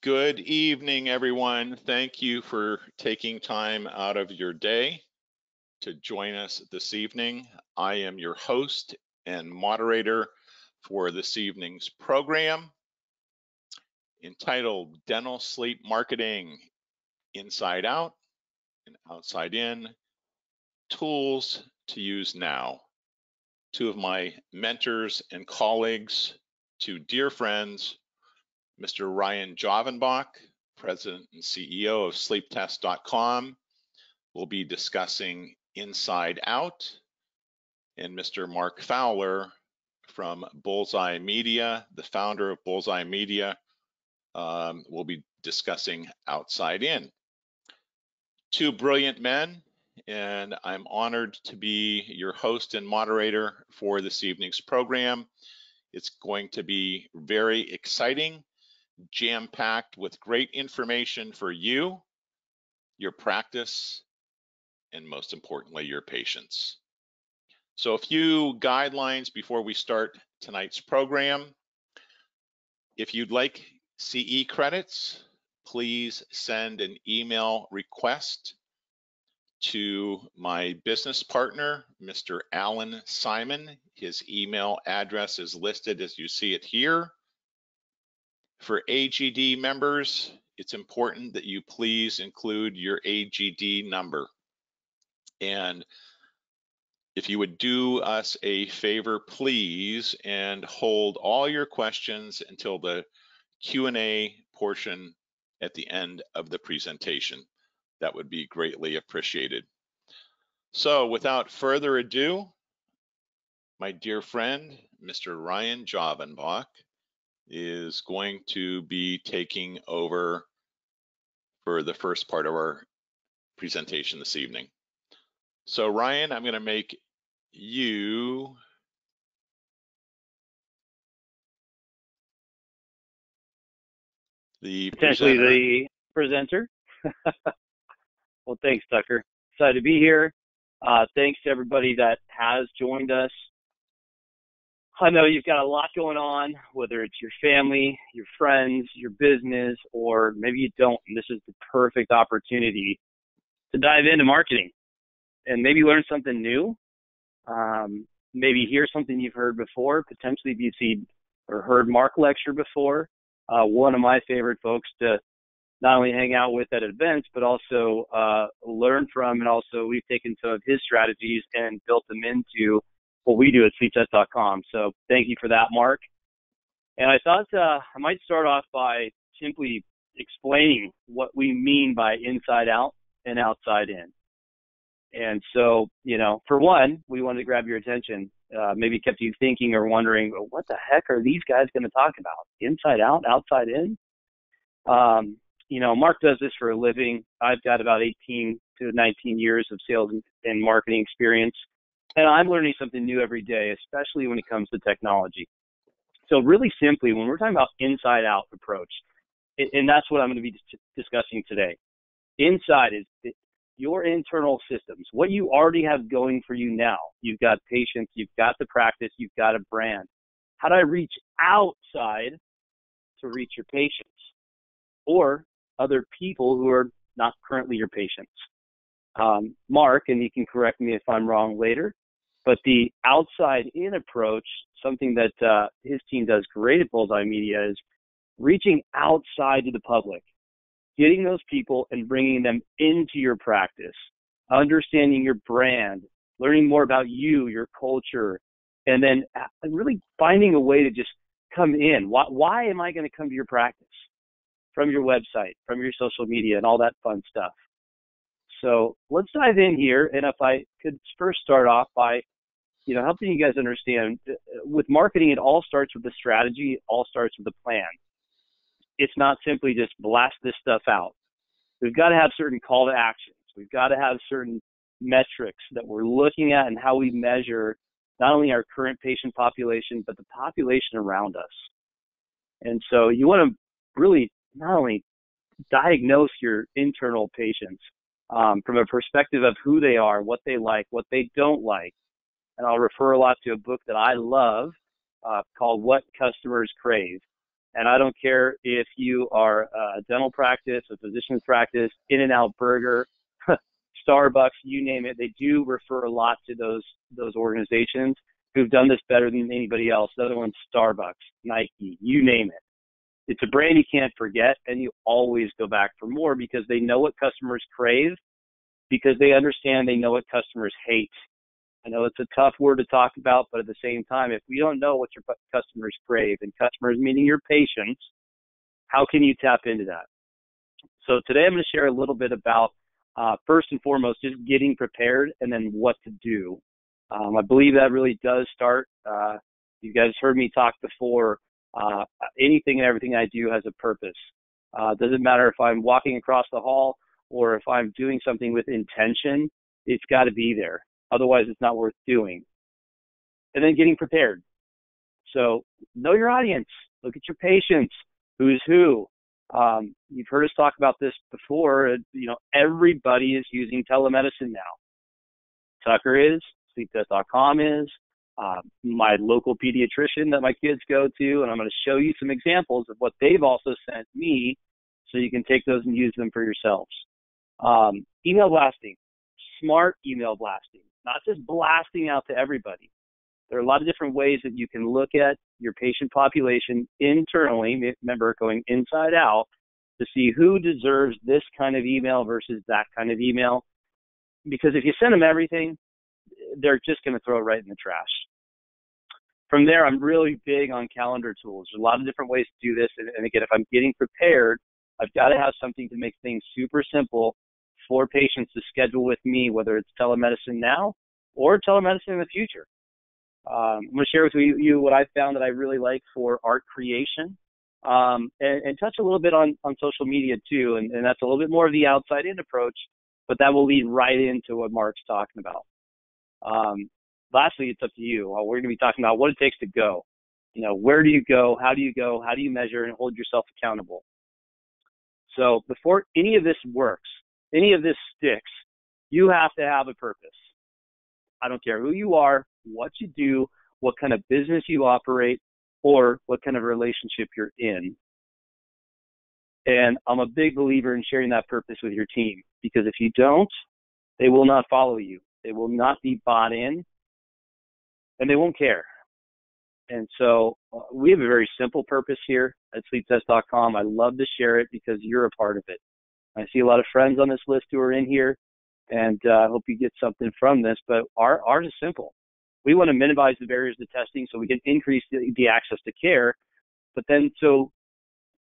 Good evening, everyone. Thank you for taking time out of your day to join us this evening. I am your host and moderator for this evening's program entitled Dental Sleep Marketing Inside Out and Outside In, Tools to Use Now. Two of my mentors and colleagues, two dear friends, Mr. Ryan Javanbakht, President and CEO of SleepTest.com, will be discussing Inside Out, and Mr. Marc Fowler from Bullseye Media, the founder of Bullseye Media, will be discussing Outside In. Two brilliant men, and I'm honored to be your host and moderator for this evening's program. It's going to be very exciting, jam-packed with great information for you, your practice, and most importantly, your patients. So a few guidelines before we start tonight's program. If you'd like CE credits, please send an email request to my business partner, Mr. Alan Simon. His email address is listed as you see it here. For AGD members, it's important that you please include your AGD number. And if you would do us a favor, please, and hold all your questions until the Q&A portion at the end of the presentation. That would be greatly appreciated. So without further ado, my dear friend, Mr. Ryan Javanbakht, is going to be taking over for the first part of our presentation this evening. So Ryan, I'm going to make you the potentially presenter. The presenter. Well, thanks, Tucker. Excited to be here. Thanks to everybody that has joined us. I know you've got a lot going on, whether it's your family, your friends, your business, or maybe you don't. And this is the perfect opportunity to dive into marketing and maybe learn something new. Maybe hear something you've heard before. Potentially if you've seen or heard Marc lecture before. One of my favorite folks to not only hang out with at events, but also learn from. And also we've taken some of his strategies and built them into what we do at SleepTest.com. So thank you for that, Marc. And I thought I might start off by simply explaining what we mean by inside out and outside in. And so, you know, for one, we wanted to grab your attention. Maybe kept you thinking or wondering, well, what the heck are these guys going to talk about? Inside out, outside in? You know, Marc does this for a living. I've got about 18 to 19 years of sales and marketing experience. And I'm learning something new every day, especially when it comes to technology. So really simply, when we're talking about inside out approach, and that's what I'm going to be discussing today. Inside is your internal systems, what you already have going for you now. You've got patients, you've got the practice, you've got a brand. How do I reach outside to reach your patients or other people who are not currently your patients? Marc, and you can correct me if I'm wrong later, but the outside in approach, something that his team does great at Bullseye Media, is reaching outside to the public, getting those people and bringing them into your practice, understanding your brand, learning more about you, your culture, and then really finding a way to just come in. Why am I going to come to your practice? From your website, from your social media, and all that fun stuff. So let's dive in here. And if I could first start off by, you know, helping you guys understand, with marketing, it all starts with the strategy, it all starts with the plan. It's not simply just blast this stuff out. We've got to have certain call to actions. We've got to have certain metrics that we're looking at and how we measure not only our current patient population, but the population around us. And so you want to really not only diagnose your internal patients from a perspective of who they are, what they like, what they don't like. And I'll refer a lot to a book that I love called What Customers Crave. And I don't care if you are a dental practice, a physician's practice, In-N-Out Burger, Starbucks, you name it. They do refer a lot to those organizations who've done this better than anybody else. The other one's Starbucks, Nike, you name it. It's a brand you can't forget, and you always go back for more because they know what customers crave, because they understand they know what customers hate. I know it's a tough word to talk about, but at the same time, if we don't know what your customers crave, and customers meaning your patients, how can you tap into that? So today I'm going to share a little bit about, first and foremost, just getting prepared and then what to do. I believe that really does start, you guys heard me talk before, anything and everything I do has a purpose. Doesn't matter if I'm walking across the hall or if I'm doing something with intention, it's got to be there. Otherwise, it's not worth doing. And then getting prepared. So know your audience. Look at your patients. Who's who. You've heard us talk about this before. You know, everybody is using telemedicine now. Tucker is. SleepTest.com is. My local pediatrician that my kids go to, and I'm going to show you some examples of what they've also sent me so you can take those and use them for yourselves. Email blasting, smart email blasting, not just blasting out to everybody. There are a lot of different ways that you can look at your patient population internally, remember going inside out, to see who deserves this kind of email versus that kind of email. Because if you send them everything, they're just going to throw it right in the trash. From there, I'm really big on calendar tools. There's a lot of different ways to do this. And again, if I'm getting prepared, I've got to have something to make things super simple for patients to schedule with me, whether it's telemedicine now or telemedicine in the future. I'm going to share with you what I've found that I really like for art creation, and touch a little bit on social media too. And that's a little bit more of the outside-in approach, but that will lead right into what Marc's talking about. Lastly, it's up to you. We're going to be talking about what it takes to go. You know, where do you go? How do you go? How do you measure and hold yourself accountable? So before any of this works, any of this sticks, you have to have a purpose. I don't care who you are, what you do, what kind of business you operate, or what kind of relationship you're in. And I'm a big believer in sharing that purpose with your team, because if you don't, they will not follow you. They will not be bought in, and they won't care. And so we have a very simple purpose here at SleepTest.com. I love to share it because you're a part of it. I see a lot of friends on this list who are in here, and I hope you get something from this, but ours is simple. We want to minimize the barriers to testing so we can increase the access to care, but then so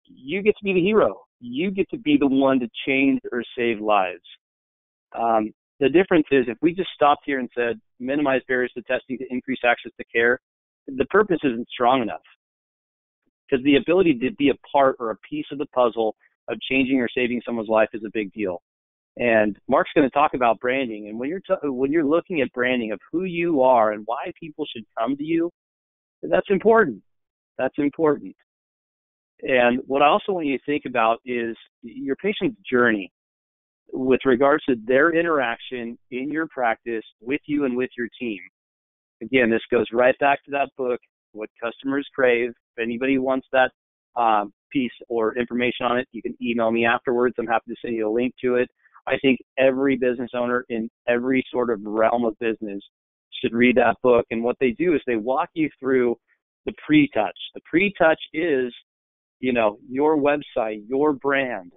you get to be the hero. You get to be the one to change or save lives. The difference is if we just stopped here and said minimize barriers to testing to increase access to care, the purpose isn't strong enough, because the ability to be a part or a piece of the puzzle of changing or saving someone's life is a big deal. And Marc's going to talk about branding. And when you're looking at branding of who you are and why people should come to you, that's important. That's important. And what I also want you to think about is your patient's journey with regards to their interaction in your practice with you and with your team. Again, this goes right back to that book, What Customers Crave. If anybody wants that piece or information on it, you can email me afterwards. I'm happy to send you a link to it. I think every business owner in every sort of realm of business should read that book. And what they do is they walk you through the pre-touch. The pre-touch is, you know, your website, your brand,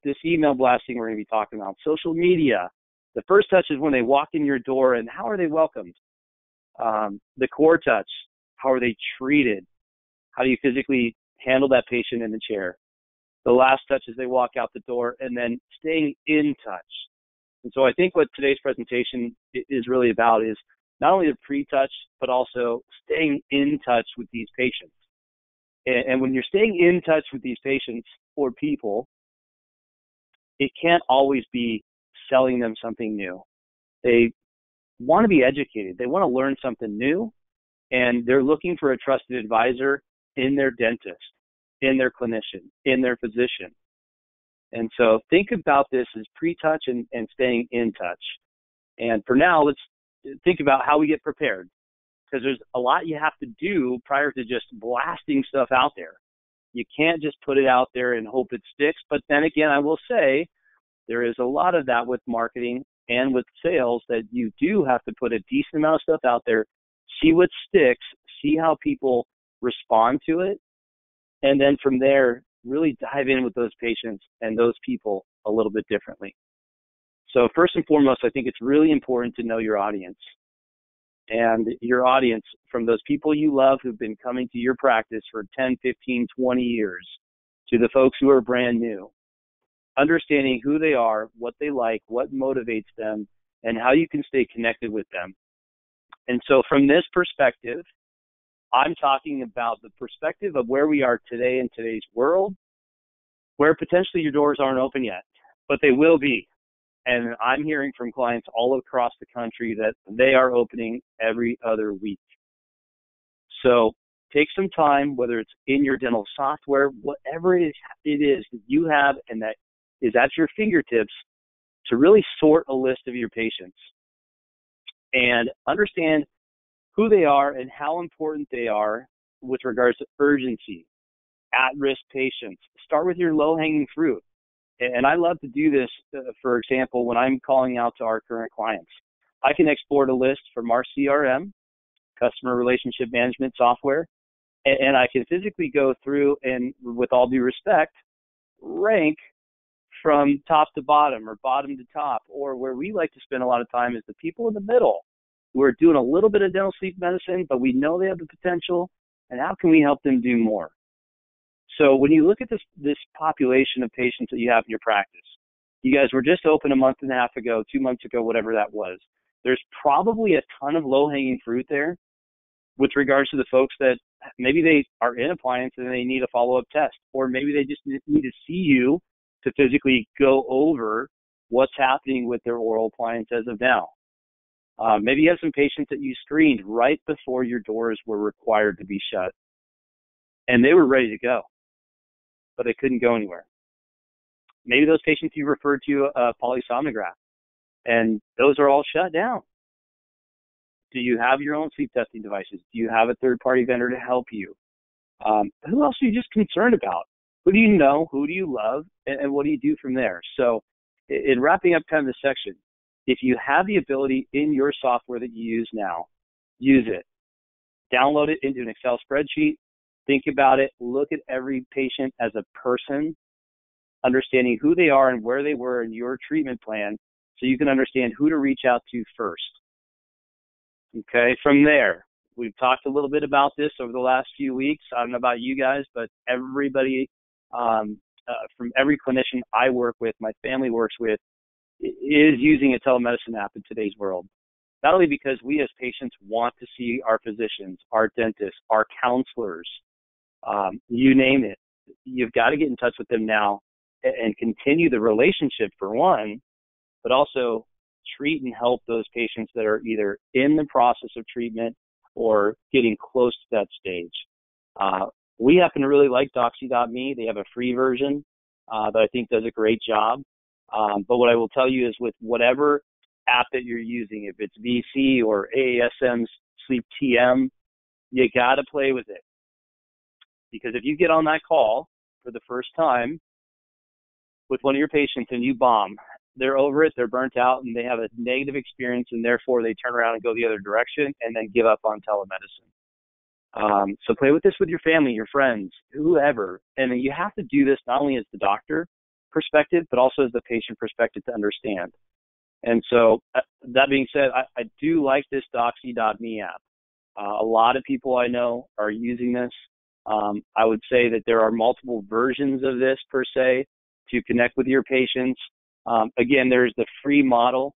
this email blasting we're going to be talking about, social media. The first touch is when they walk in your door, and how are they welcomed? The core touch, how are they treated? How do you physically handle that patient in the chair? The last touch is they walk out the door, and then staying in touch. And so I think what today's presentation is really about is not only the pre-touch, but also staying in touch with these patients. And when you're staying in touch with these patients or people, it can't always be selling them something new. They want to be educated. They want to learn something new, and they're looking for a trusted advisor in their dentist, in their clinician, in their physician. And so think about this as pre-touch and staying in touch. And for now, let's think about how we get prepared, because there's a lot you have to do prior to just blasting stuff out there. You can't just put it out there and hope it sticks. But then again, I will say there is a lot of that with marketing and with sales, that you do have to put a decent amount of stuff out there, see what sticks, see how people respond to it, and then from there, really dive in with those patients and those people a little bit differently. So first and foremost, I think it's really important to know your audience. And your audience, from those people you love who've been coming to your practice for 10, 15, 20 years, to the folks who are brand new. Understanding who they are, what they like, what motivates them, and how you can stay connected with them. And so from this perspective, I'm talking about the perspective of where we are today in today's world, where potentially your doors aren't open yet, but they will be. And I'm hearing from clients all across the country that they are opening every other week. So take some time, whether it's in your dental software, whatever it is that you have and that is at your fingertips, to really sort a list of your patients and understand who they are and how important they are with regards to urgency, at-risk patients. Start with your low-hanging fruit. And I love to do this, for example, when I'm calling out to our current clients. I can export a list from our CRM, customer relationship management software, and I can physically go through and, with all due respect, rank from top to bottom or bottom to top, or where we like to spend a lot of time is the people in the middle who are doing a little bit of dental sleep medicine, but we know they have the potential, and how can we help them do more? So when you look at this population of patients that you have in your practice, you guys were just open a month and a half ago, 2 months ago, whatever that was. There's probably a ton of low-hanging fruit there with regards to the folks that maybe they are in appliance and they need a follow-up test, or maybe they just need to see you to physically go over what's happening with their oral appliance as of now. Maybe you have some patients that you screened right before your doors were required to be shut, and they were ready to go, but they couldn't go anywhere. Maybe those patients you referred to a polysomnograph, and those are all shut down. Do you have your own sleep testing devices? Do you have a third-party vendor to help you? Who else are you just concerned about? Who do you know? Who do you love? And what do you do from there? So in wrapping up kind of this section, if you have the ability in your software that you use now, use it. Download it into an Excel spreadsheet. Think about it. Look at every patient as a person, understanding who they are and where they were in your treatment plan so you can understand who to reach out to first. Okay, from there, we've talked a little bit about this over the last few weeks. I don't know about you guys, but everybody from every clinician I work with, my family works with, is using a telemedicine app in today's world. Not only because we as patients want to see our physicians, our dentists, our counselors, you name it. You've got to get in touch with them now and continue the relationship for one, but also treat and help those patients that are either in the process of treatment or getting close to that stage. We happen to really like Doxy.me. They have a free version that I think does a great job. But what I will tell you is with whatever app that you're using, if it's VC or AASM's Sleep TM, you got to play with it. Because if you get on that call for the first time with one of your patients and you bomb, they're over it, they're burnt out, and they have a negative experience, and therefore they turn around and go the other direction and then give up on telemedicine. So play with this with your family, your friends, whoever. And you have to do this not only as the doctor perspective, but also as the patient perspective to understand. And so that being said, I do like this Doxy.me app. A lot of people I know are using this. I would say that there are multiple versions of this per se to connect with your patients. Again, there's the free model.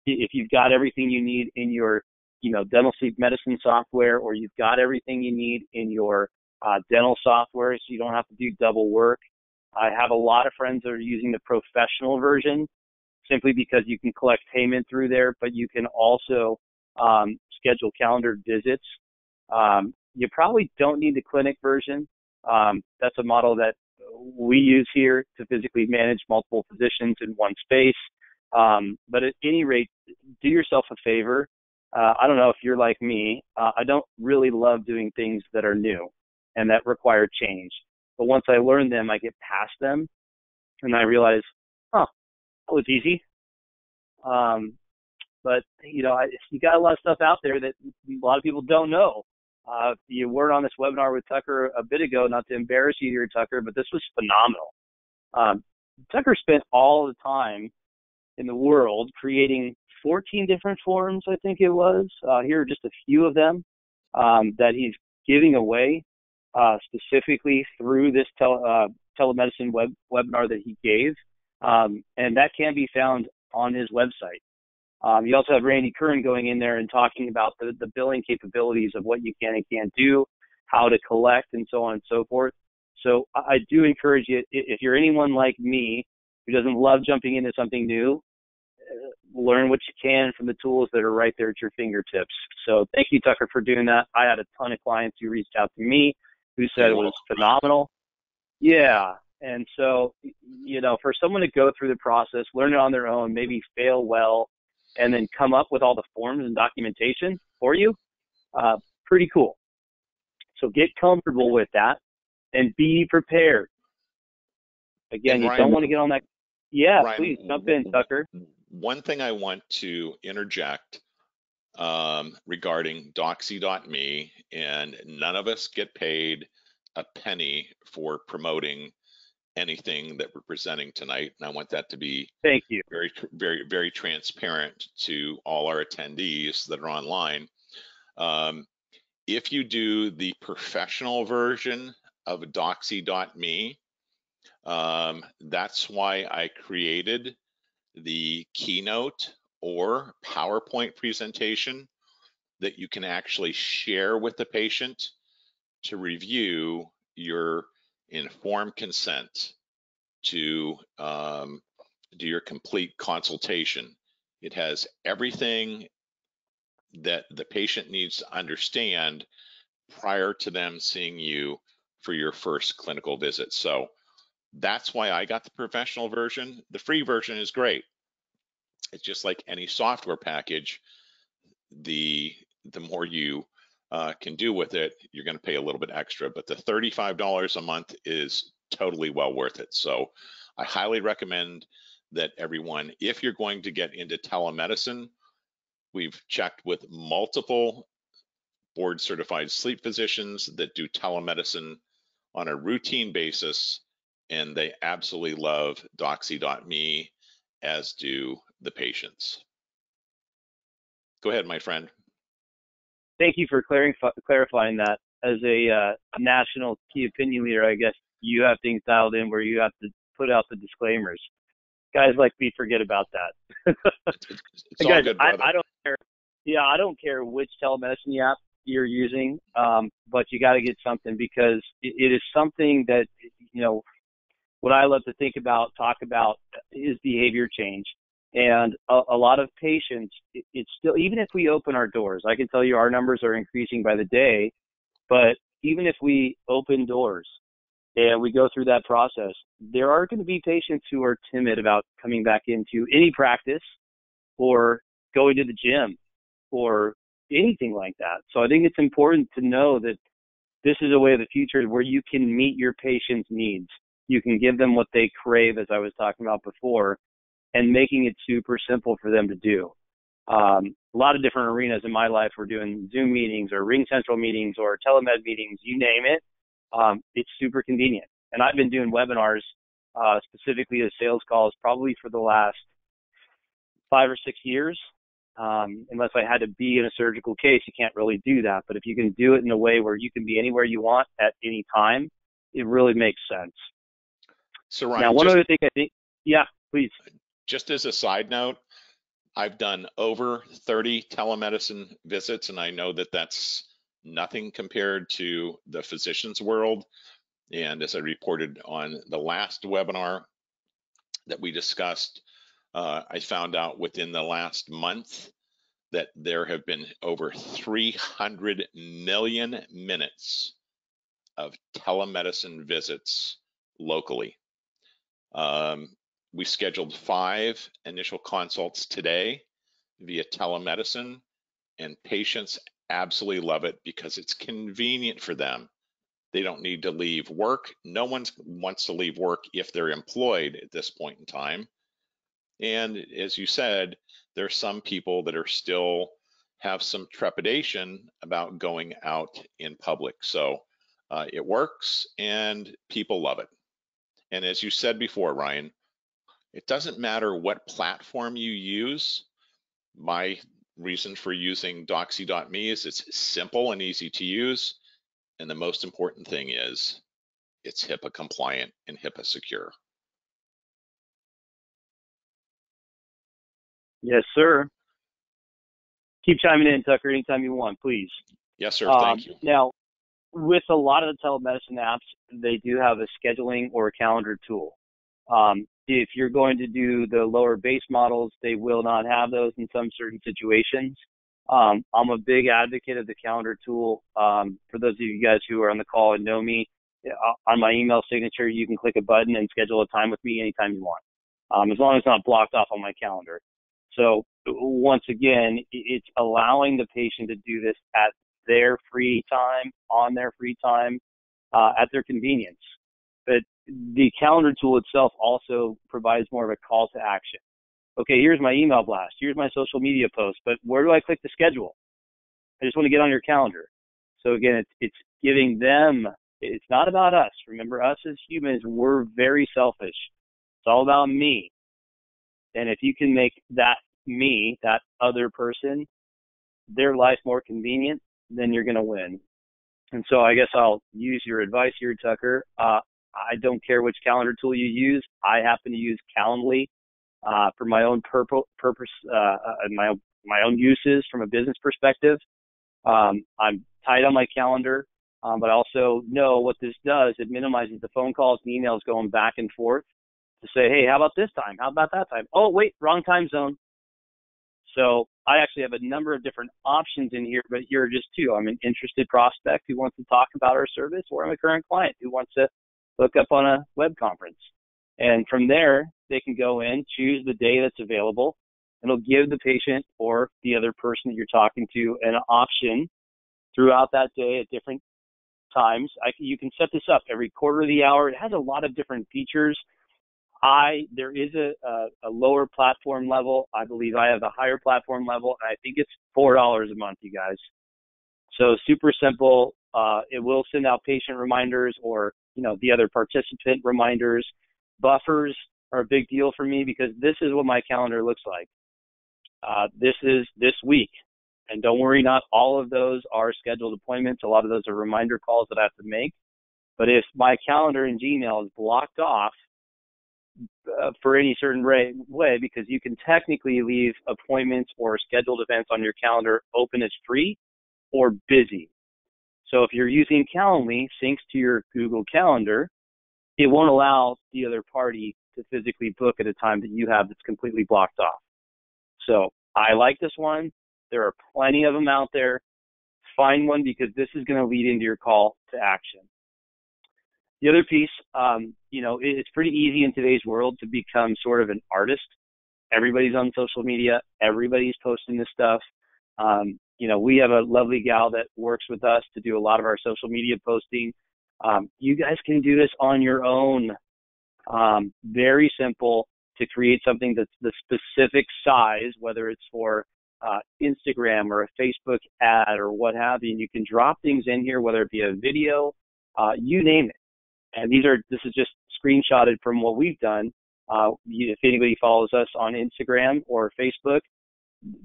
If you've got everything you need in your dental sleep medicine software, or you've got everything you need in your dental software so you don't have to do double work. I have a lot of friends that are using the professional version simply because you can collect payment through there, but you can also schedule calendared visits. You probably don't need the clinic version. That's a model that we use here to physically manage multiple physicians in one space. But at any rate, do yourself a favor. I don't know if you're like me. I don't really love doing things that are new and that require change. but once I learn them, I get past them, and I realize, oh, that was easy. But you got a lot of stuff out there that a lot of people don't know. You were on this webinar with Tucker a bit ago, not to embarrass you here, Tucker, but this was phenomenal. Tucker spent all the time in the world creating 14 different forms, I think it was. Here are just a few of them that he's giving away specifically through this telemedicine webinar that he gave. And that can be found on his website. You also have Randy Kern going in there and talking about the billing capabilities of what you can and can't do, how to collect, and so on and so forth. So I do encourage you, if you're anyone like me who doesn't love jumping into something new, learn what you can from the tools that are right there at your fingertips. So thank you, Tucker, for doing that. I had a ton of clients who reached out to me who said it was phenomenal. Yeah. And so, for someone to go through the process, learn it on their own, maybe fail well, and then come up with all the forms and documentation for you, pretty cool. So get comfortable with that and be prepared. Again, you don't want to get on that. Yeah, Ryan, please jump in, Tucker. One thing I want to interject regarding Doxy.me, and none of us get paid a penny for promoting anything that we're presenting tonight, and I want that to be thank you very, very, very transparent to all our attendees that are online. If you do the professional version of Doxy.me, that's why I created the keynote or PowerPoint presentation that you can actually share with the patient to review your informed consent to do your complete consultation. It has everything that the patient needs to understand prior to them seeing you for your first clinical visit. So that's why I got the professional version. The free version is great. It's just like any software package. The more you can do with it, you're going to pay a little bit extra, but the $35 a month is totally well worth it. So I highly recommend that everyone, if you're going to get into telemedicine, we've checked with multiple board certified sleep physicians that do telemedicine on a routine basis, and they absolutely love Doxy.me, as do the patients. Go ahead, my friend. Thank you for clarifying that. As a national key opinion leader, I guess you have things dialed in where you have to put out the disclaimers. Guys like me forget about that. It's all good, brother. I don't care. Yeah, I don't care which telemedicine app you're using, but you got to get something, because it is something that, what I love to think about, talk about, is behavior change. And a lot of patients, it's still, even if we open our doors, I can tell you our numbers are increasing by the day, but even if we open doors and we go through that process, there are going to be patients who are timid about coming back into any practice or going to the gym or anything like that. So I think it's important to know that this is a way of the future where you can meet your patients' needs. You can give them what they crave, as I was talking about before, and making it super simple for them to do. A lot of different arenas in my life, we're doing Zoom meetings or Ring Central meetings or telemed meetings, you name it. It's super convenient. And I've been doing webinars, specifically as sales calls, probably for the last 5 or 6 years. Unless I had to be in a surgical case, you can't really do that. But if you can do it in a way where you can be anywhere you want at any time, it really makes sense. So Ryan, now, one other thing I think, yeah, please. Just as a side note, I've done over 30 telemedicine visits, and I know that that's nothing compared to the physician's world. And as I reported on the last webinar that we discussed, I found out within the last month that there have been over 300 million minutes of telemedicine visits locally. We scheduled 5 initial consults today via telemedicine, and patients absolutely love it because it's convenient for them. They don't need to leave work. No one wants to leave work if they're employed at this point in time. And as you said, there's some people that are still have some trepidation about going out in public. So it works and people love it. And as you said before, Ryan, it doesn't matter what platform you use. My reason for using Doxy.me is it's simple and easy to use. And the most important thing is it's HIPAA compliant and HIPAA secure. Yes, sir. Keep chiming in, Tucker, anytime you want, please. Yes, sir. Thank you. Now, with a lot of the telemedicine apps, they do have a scheduling or a calendar tool. If you're going to do the lower base models, they will not have those in some certain situations. I'm a big advocate of the calendar tool. For those of you guys who are on the call and know me, on my email signature, you can click a button and schedule a time with me anytime you want, as long as it's not blocked off on my calendar. So once again, it's allowing the patient to do this at their free time, on their free time, at their convenience. But the calendar tool itself also provides more of a call to action. Okay, here's my email blast. Here's my social media post, but where do I click to schedule? I just want to get on your calendar. So again, it's giving them, it's not about us. Remember, us as humans, we're very selfish. It's all about me. And if you can make that me, that other person, their life more convenient, then you're going to win. And so I guess I'll use your advice here, Tucker. I don't care which calendar tool you use. I happen to use Calendly for my own purpose, my own uses from a business perspective. I'm tight on my calendar, but I also know what this does. It minimizes the phone calls and emails going back and forth to say, hey, how about this time? How about that time? Oh, wait, wrong time zone. So I actually have a number of different options in here, but here are just two. I'm an interested prospect who wants to talk about our service, or I'm a current client who wants to look up on a web conference. And from there, they can go in, choose the day that's available, and it'll give the patient or the other person that you're talking to an option throughout that day at different times. You can set this up every quarter of the hour. It has a lot of different features. There is a lower platform level. I believe I have a higher platform level, and I think it's $4 a month, you guys. So super simple. It will send out patient reminders or, the other participant reminders. Buffers are a big deal for me because this is what my calendar looks like. This is this week. And don't worry, not all of those are scheduled appointments. A lot of those are reminder calls that I have to make. But if my calendar in Gmail is blocked off for any certain way, because you can technically leave appointments or scheduled events on your calendar open as free or busy. So if you're using Calendly, syncs to your Google Calendar, it won't allow the other party to physically book at a time that you have that's completely blocked off. So I like this one. There are plenty of them out there. Find one because this is going to lead into your call to action. The other piece, it's pretty easy in today's world to become sort of an artist. Everybody's on social media. Everybody's posting this stuff. We have a lovely gal that works with us to do a lot of our social media posting. You guys can do this on your own. Very simple to create something that's the specific size, whether it's for Instagram or a Facebook ad or what have you. And you can drop things in here, whether it be a video, you name it. And this is just screenshotted from what we've done. If anybody follows us on Instagram or Facebook,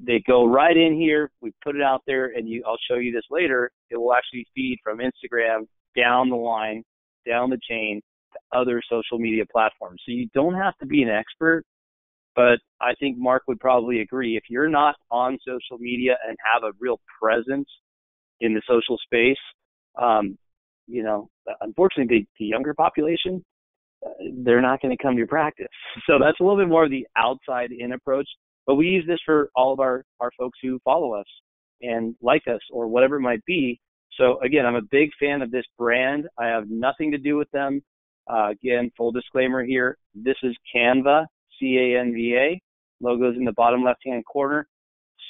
they go right in here. We put it out there, and I'll show you this later. It will actually feed from Instagram down the line, down the chain to other social media platforms. So you don't have to be an expert, but I think Marc would probably agree. If you're not on social media and have a real presence in the social space, unfortunately, the younger population, they're not going to come to your practice. So that's a little bit more of the outside-in approach. But we use this for all of our folks who follow us and like us or whatever it might be. So, again, I'm a big fan of this brand. I have nothing to do with them. Again, full disclaimer here. This is Canva, C-A-N-V-A. Logo's in the bottom left-hand corner.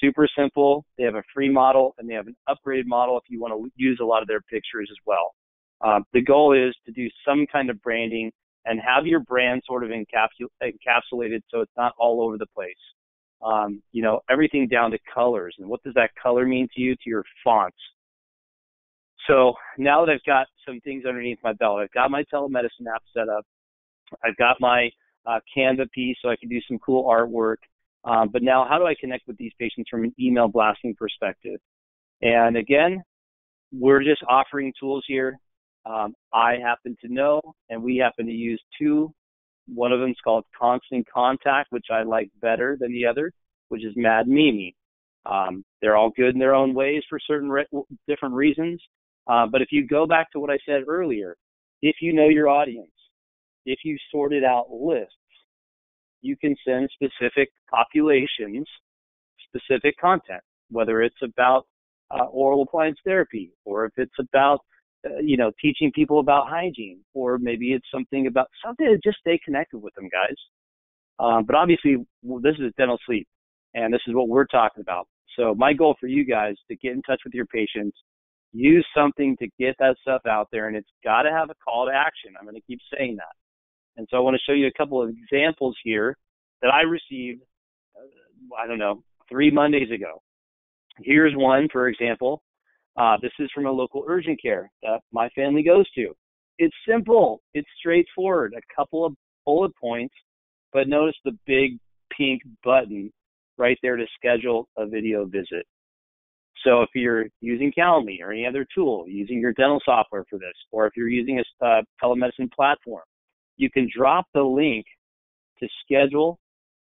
Super simple. They have a free model, and they have an upgraded model if you want to use a lot of their pictures as well. The goal is to do some kind of branding and have your brand sort of encapsulated so it's not all over the place. You know, everything down to colors. And what does that color mean to you, to your fonts? So now that I've got some things underneath my belt, I've got my telemedicine app set up. I've got my Canva piece so I can do some cool artwork. But now how do I connect with these patients from an email blasting perspective? And again, we're just offering tools here. I happen to know, and we happen to use two. One of them is called Constant Contact, which I like better than the other, which is Mad Mimi. They're all good in their own ways for certain different reasons. But if you go back to what I said earlier, if you know your audience, if you sorted out lists, you can send specific populations specific content, whether it's about oral appliance therapy, or if it's about you know, teaching people about hygiene, or maybe it's something to just stay connected with them, guys. But obviously, this is dental sleep, and this is what we're talking about. So my goal for you guys to get in touch with your patients, use something to get that stuff out there, and it's got to have a call to action. I'm going to keep saying that. And so I want to show you a couple of examples here that I received, 3 Mondays ago. Here's one, for example. This is from a local urgent care that my family goes to. It's simple. It's straightforward. A couple of bullet points, but notice the big pink button right there to schedule a video visit. So if you're using Calendly or any other tool, using your dental software for this, or if you're using a telemedicine platform, you can drop the link to schedule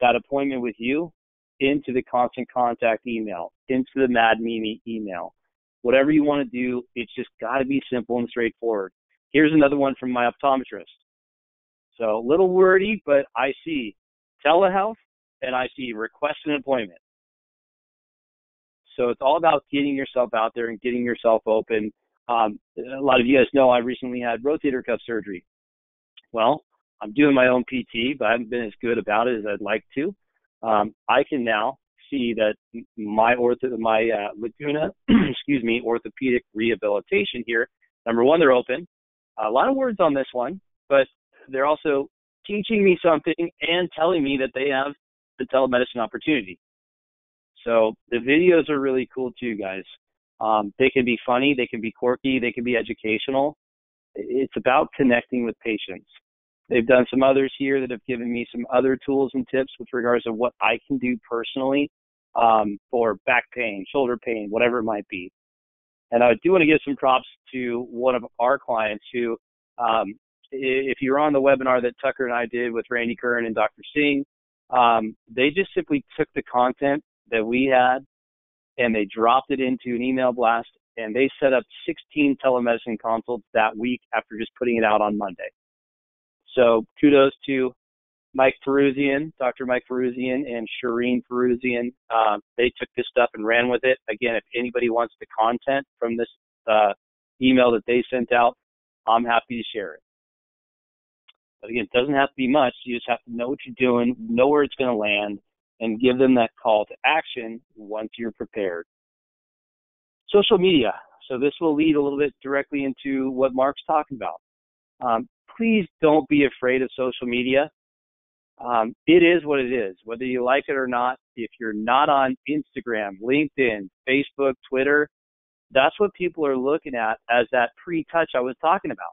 that appointment with you into the Constant Contact email, into the Mad Mimi email. Whatever you want to do, it's just got to be simple and straightforward. Here's another one from my optometrist. So a little wordy, but I see telehealth and I see request an appointment. So it's all about getting yourself out there and getting yourself open. A lot of you guys know I recently had rotator cuff surgery. Well, I'm doing my own PT, but I haven't been as good about it as I'd like to. I can now see that my Laguna, orthopedic rehabilitation here. Number one, they're open. A lot of words on this one, but they're also teaching me something and telling me that they have the telemedicine opportunity. So the videos are really cool too, guys. They can be funny, they can be quirky, they can be educational. It's about connecting with patients. They've done some others here that have given me some other tools and tips with regards to what I can do personally for back pain, shoulder pain, whatever it might be. And I do want to give some props to one of our clients who, if you're on the webinar that Tucker and I did with Randy Kern and Dr. Singh, they just simply took the content that we had and they dropped it into an email blast, and they set up 16 telemedicine consults that week after just putting it out on Monday. So kudos to Mike Peruzian, Dr. Mike Peruzian, and Shireen Peruzian. They took this stuff and ran with it. Again, if anybody wants the content from this email that they sent out, I'm happy to share it. But again, it doesn't have to be much. You just have to know what you're doing, know where it's going to land, and give them that call to action once you're prepared. Social media. So this will lead a little bit directly into what Marc's talking about. Please don't be afraid of social media. It is what it is, whether you like it or not. If you're not on Instagram, LinkedIn, Facebook, Twitter, that's what people are looking at as that pre-touch I was talking about.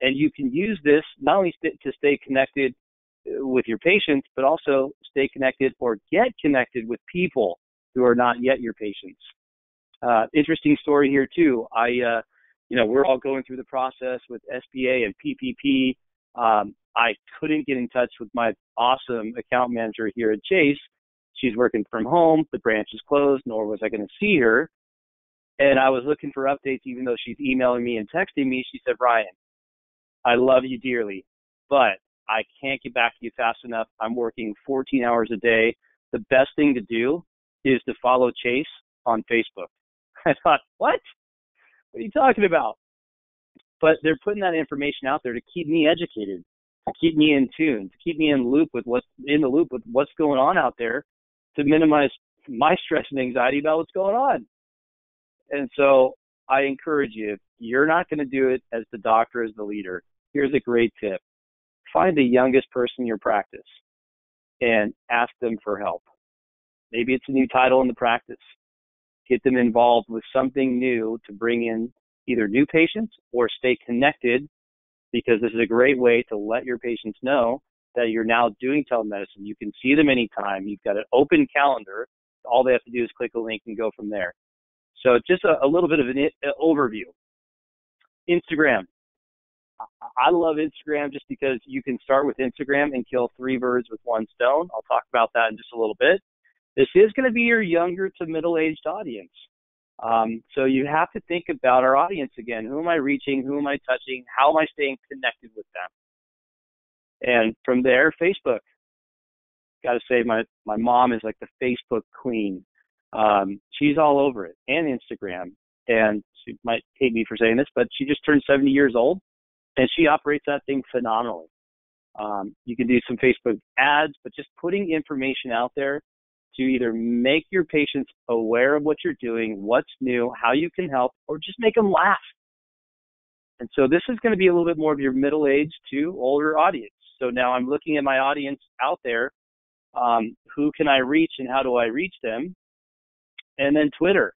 And you can use this not only to stay connected with your patients, but also stay connected or get connected with people who are not yet your patients. Interesting story here too. We're all going through the process with SBA and PPP. I couldn't get in touch with my awesome account manager here at Chase. She's working from home. The branch is closed, nor was I going to see her. And I was looking for updates, even though she's emailing me and texting me. She said, Ryan, I love you dearly, but I can't get back to you fast enough. I'm working 14 hours a day. The best thing to do is to follow Chase on Facebook. I thought, what? What are you talking about? But they're putting that information out there to keep me educated, to keep me in tune, to keep me in the loop with what's going on out there, to minimize my stress and anxiety about what's going on. And so I encourage you, if you're not going to do it as the doctor, as the leader, here's a great tip. Find the youngest person in your practice and ask them for help. Maybe it's a new title in the practice. Get them involved with something new to bring in either new patients or stay connected, because this is a great way to let your patients know that you're now doing telemedicine. You can see them anytime. You've got an open calendar. All they have to do is click a link and go from there. So just a little bit of an overview. Instagram. I love Instagram just because you can start with Instagram and kill 3 birds with 1 stone. I'll talk about that in just a little bit. This is going to be your younger to middle-aged audience. So you have to think about our audience again. Who am I reaching? Who am I touching? How am I staying connected with them? And from there, Facebook. Got to say, my mom is like the Facebook queen. She's all over it, and Instagram. And she might hate me for saying this, but she just turned 70 years old, and she operates that thing phenomenally. You can do some Facebook ads, but just putting information out there to either make your patients aware of what you're doing, what's new, how you can help, or just make them laugh. And so this is going to be a little bit more of your middle-aged to older audience. So now I'm looking at my audience out there. Who can I reach and how do I reach them? And then Twitter.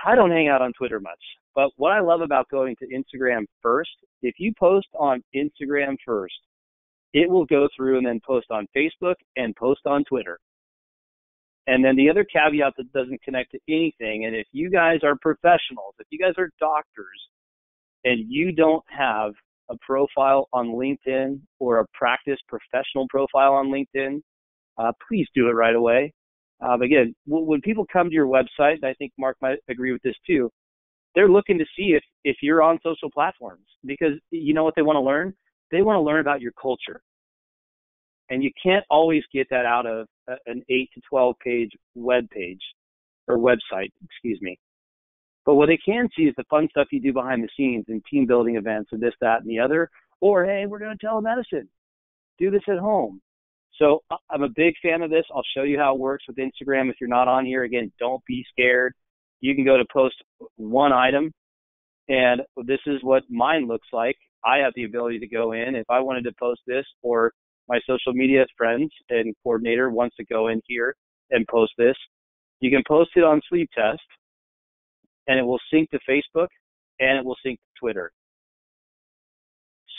I don't hang out on Twitter much, but what I love about going to Instagram first, if you post on Instagram first, it will go through and then post on Facebook and post on Twitter. And then the other caveat that doesn't connect to anything, and if you guys are professionals, if you guys are doctors, and you don't have a profile on LinkedIn or a practice professional profile on LinkedIn, please do it right away. Again, when people come to your website, and I think Marc might agree with this too, they're looking to see if you're on social platforms, because you know what they want to learn? They want to learn about your culture. And you can't always get that out of an 8 to 12 page web page or website, excuse me. But what they can see is the fun stuff you do behind the scenes and team building events and this, that, and the other. Or, hey, we're doing telemedicine. Do this at home. So I'm a big fan of this. I'll show you how it works with Instagram. If you're not on here, again, don't be scared. You can go to post one item, and this is what mine looks like. I have the ability to go in. If I wanted to post this, or my social media friends and coordinator wants to go in here and post this, you can post it on Sleep Test, and it will sync to Facebook, and it will sync to Twitter.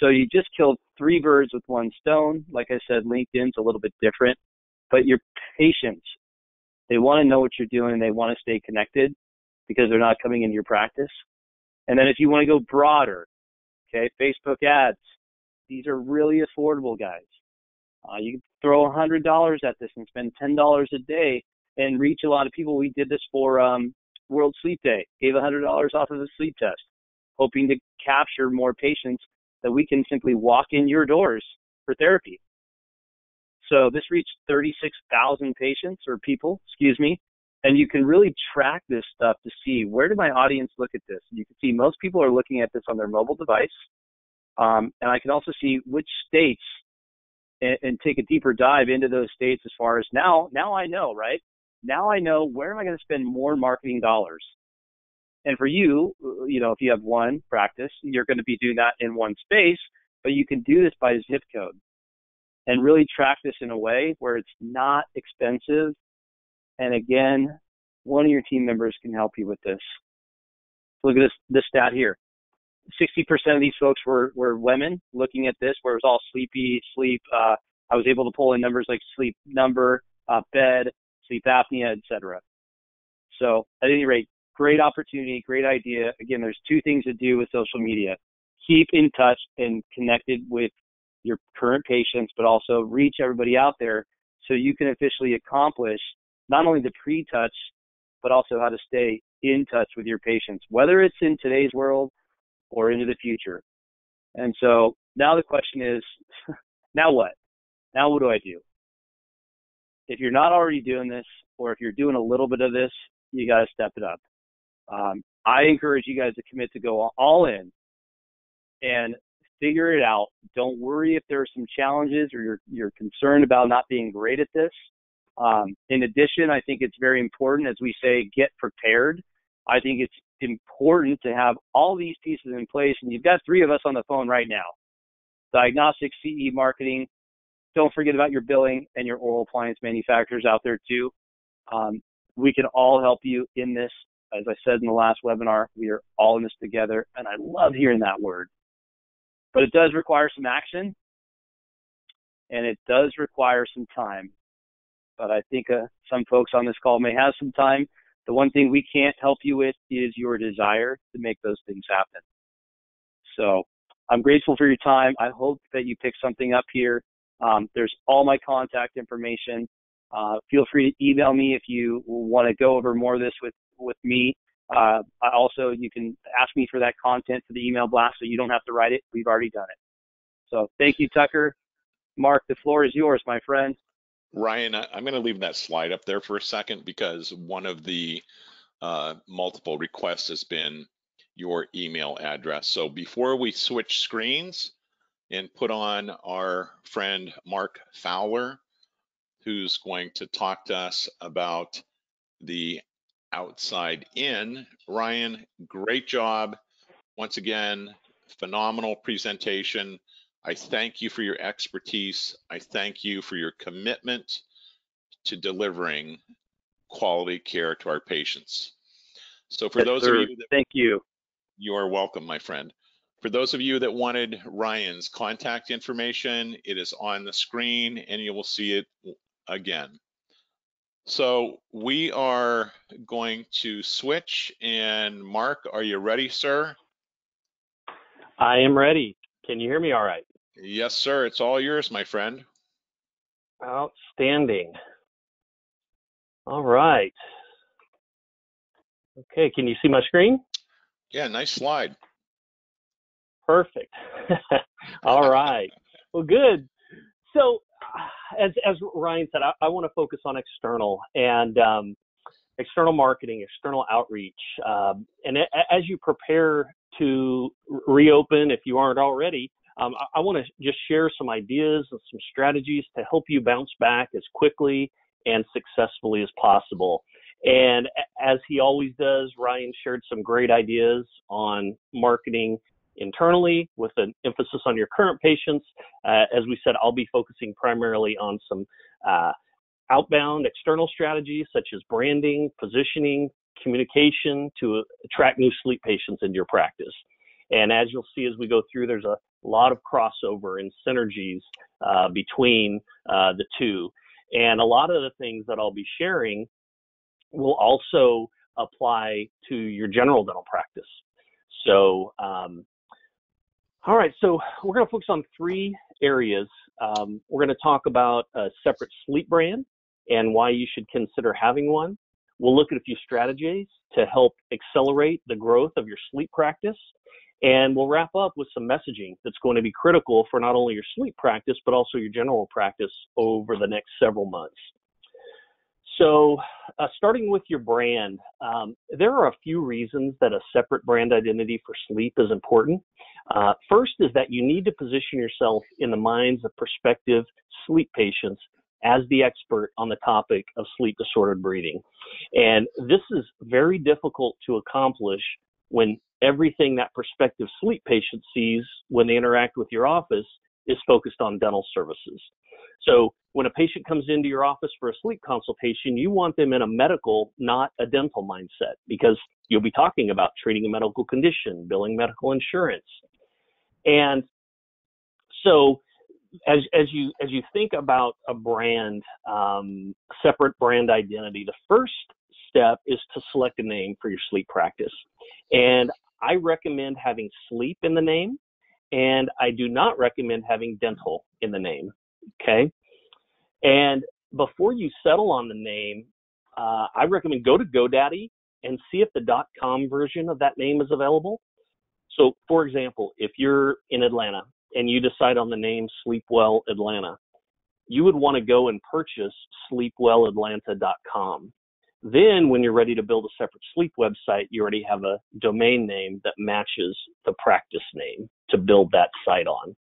So you just killed 3 birds with 1 stone. Like I said, LinkedIn's a little bit different, but your patients, they want to know what you're doing. They want to stay connected because they're not coming into your practice. And then if you want to go broader, okay, Facebook ads, these are really affordable, guys. You can throw $100 at this and spend $10 a day and reach a lot of people. We did this for World Sleep Day, gave $100 off of a sleep test, hoping to capture more patients that we can simply walk in your doors for therapy. So this reached 36,000 patients or people, and you can really track this stuff to see, where did my audience look at this? You can see most people are looking at this on their mobile device. And I can also see which states and take a deeper dive into those states as far as now I know, right? Now I know, where am I going to spend more marketing dollars? And for you, if you have one practice, you're going to be doing that in one space, but you can do this by zip code and really track this in a way where it's not expensive. And again, one of your team members can help you with this. Look at this stat here. 60% of these folks were women looking at this, where it was all sleep. I was able to pull in numbers like sleep number, bed, sleep apnea, etc. So at any rate, great opportunity, great idea. Again, there's 2 things to do with social media. Keep in touch and connected with your current patients, but also reach everybody out there so you can officially accomplish not only the pre-touch, but also how to stay in touch with your patients, whether it's in today's world or into the future. And so now the question is, now what? Now what do I do? If you're not already doing this, or if you're doing a little bit of this, you got to step it up. I encourage you guys to commit to go all in and figure it out. Don't worry if there are some challenges or you're concerned about not being great at this. In addition, I think it's very important, as we say, get prepared. I think it's important to have all these pieces in place. And you've got 3 of us on the phone right now. Diagnostics, CE, marketing. Don't forget about your billing and your oral appliance manufacturers out there too. We can all help you in this. As I said in the last webinar, we are all in this together, and I love hearing that word. But it does require some action, and it does require some time. But I think some folks on this call may have some time. The one thing we can't help you with is your desire to make those things happen. So I'm grateful for your time. I hope that you pick something up here. There's all my contact information. Feel free to email me if you want to go over more of this with me. You can ask me for that content for the email blast so you don't have to write it. We've already done it. So thank you, Tucker. Mark, the floor is yours, my friend. Ryan, I'm going to leave that slide up there for a second because one of the multiple requests has been your email address. So before we switch screens and put on our friend Marc Fowler, who's going to talk to us about the outside in. Ryan, great job. Once again, phenomenal presentation. I thank you for your expertise. I thank you for your commitment to delivering quality care to our patients. So for those of you that, thank you. You are welcome, my friend. For those of you that wanted Ryan's contact information, it is on the screen and you will see it again. So we are going to switch, and Marc, are you ready, sir? I am ready. Can you hear me all right? Yes, sir. It's all yours, my friend. Outstanding. All right. Okay, can you see my screen? Yeah, nice slide. Perfect. All right. Well, good. So as Ryan said, I want to focus on external and external marketing, external outreach. And as you prepare to reopen, if you aren't already, I want to just share some ideas and some strategies to help you bounce back as quickly and successfully as possible. And as he always does, Ryan shared some great ideas on marketing internally with an emphasis on your current patients. As we said, I'll be focusing primarily on some outbound external strategies such as branding, positioning, communication to attract new sleep patients into your practice. And as you'll see as we go through, there's a lot of crossover and synergies between the two. And a lot of the things that I'll be sharing will also apply to your general dental practice. So, all right, so we're going to focus on 3 areas. We're going to talk about a separate sleep brand and why you should consider having one. We'll look at a few strategies to help accelerate the growth of your sleep practice. And we'll wrap up with some messaging that's going to be critical for not only your sleep practice, but also your general practice over the next several months. So starting with your brand, there are a few reasons that a separate brand identity for sleep is important. First is that you need to position yourself in the minds of prospective sleep patients as the expert on the topic of sleep disordered breathing. And this is very difficult to accomplish when everything that prospective sleep patient sees when they interact with your office is focused on dental services. So when a patient comes into your office for a sleep consultation, you want them in a medical, not a dental mindset, because you'll be talking about treating a medical condition, billing medical insurance. And so as you think about a brand, separate brand identity, the first step is to select a name for your sleep practice. And I recommend having sleep in the name, and I do not recommend having dental in the name, okay? And before you settle on the name, I recommend go to GoDaddy and see if the .com version of that name is available. So, for example, if you're in Atlanta and you decide on the name Sleepwell Atlanta, you would want to go and purchase sleepwellatlanta.com. Then when you're ready to build a separate sleep website, you already have a domain name that matches the practice name to build that site on.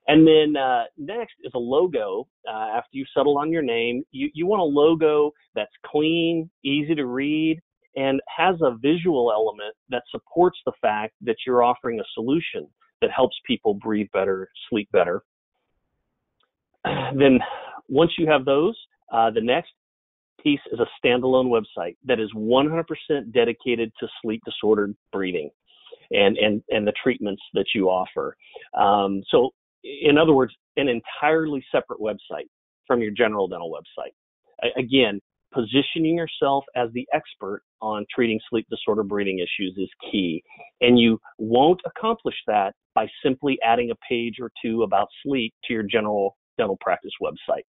And then next is a logo. After you settle on your name, you want a logo that's clean, easy to read, and has a visual element that supports the fact that you're offering a solution that helps people breathe better, sleep better. Then once you have those, the next piece is a standalone website that is 100% dedicated to sleep disordered breathing and the treatments that you offer. So in other words, an entirely separate website from your general dental website. Again, positioning yourself as the expert on treating sleep disorder breathing issues is key. And you won't accomplish that by simply adding a page or two about sleep to your general dental practice website.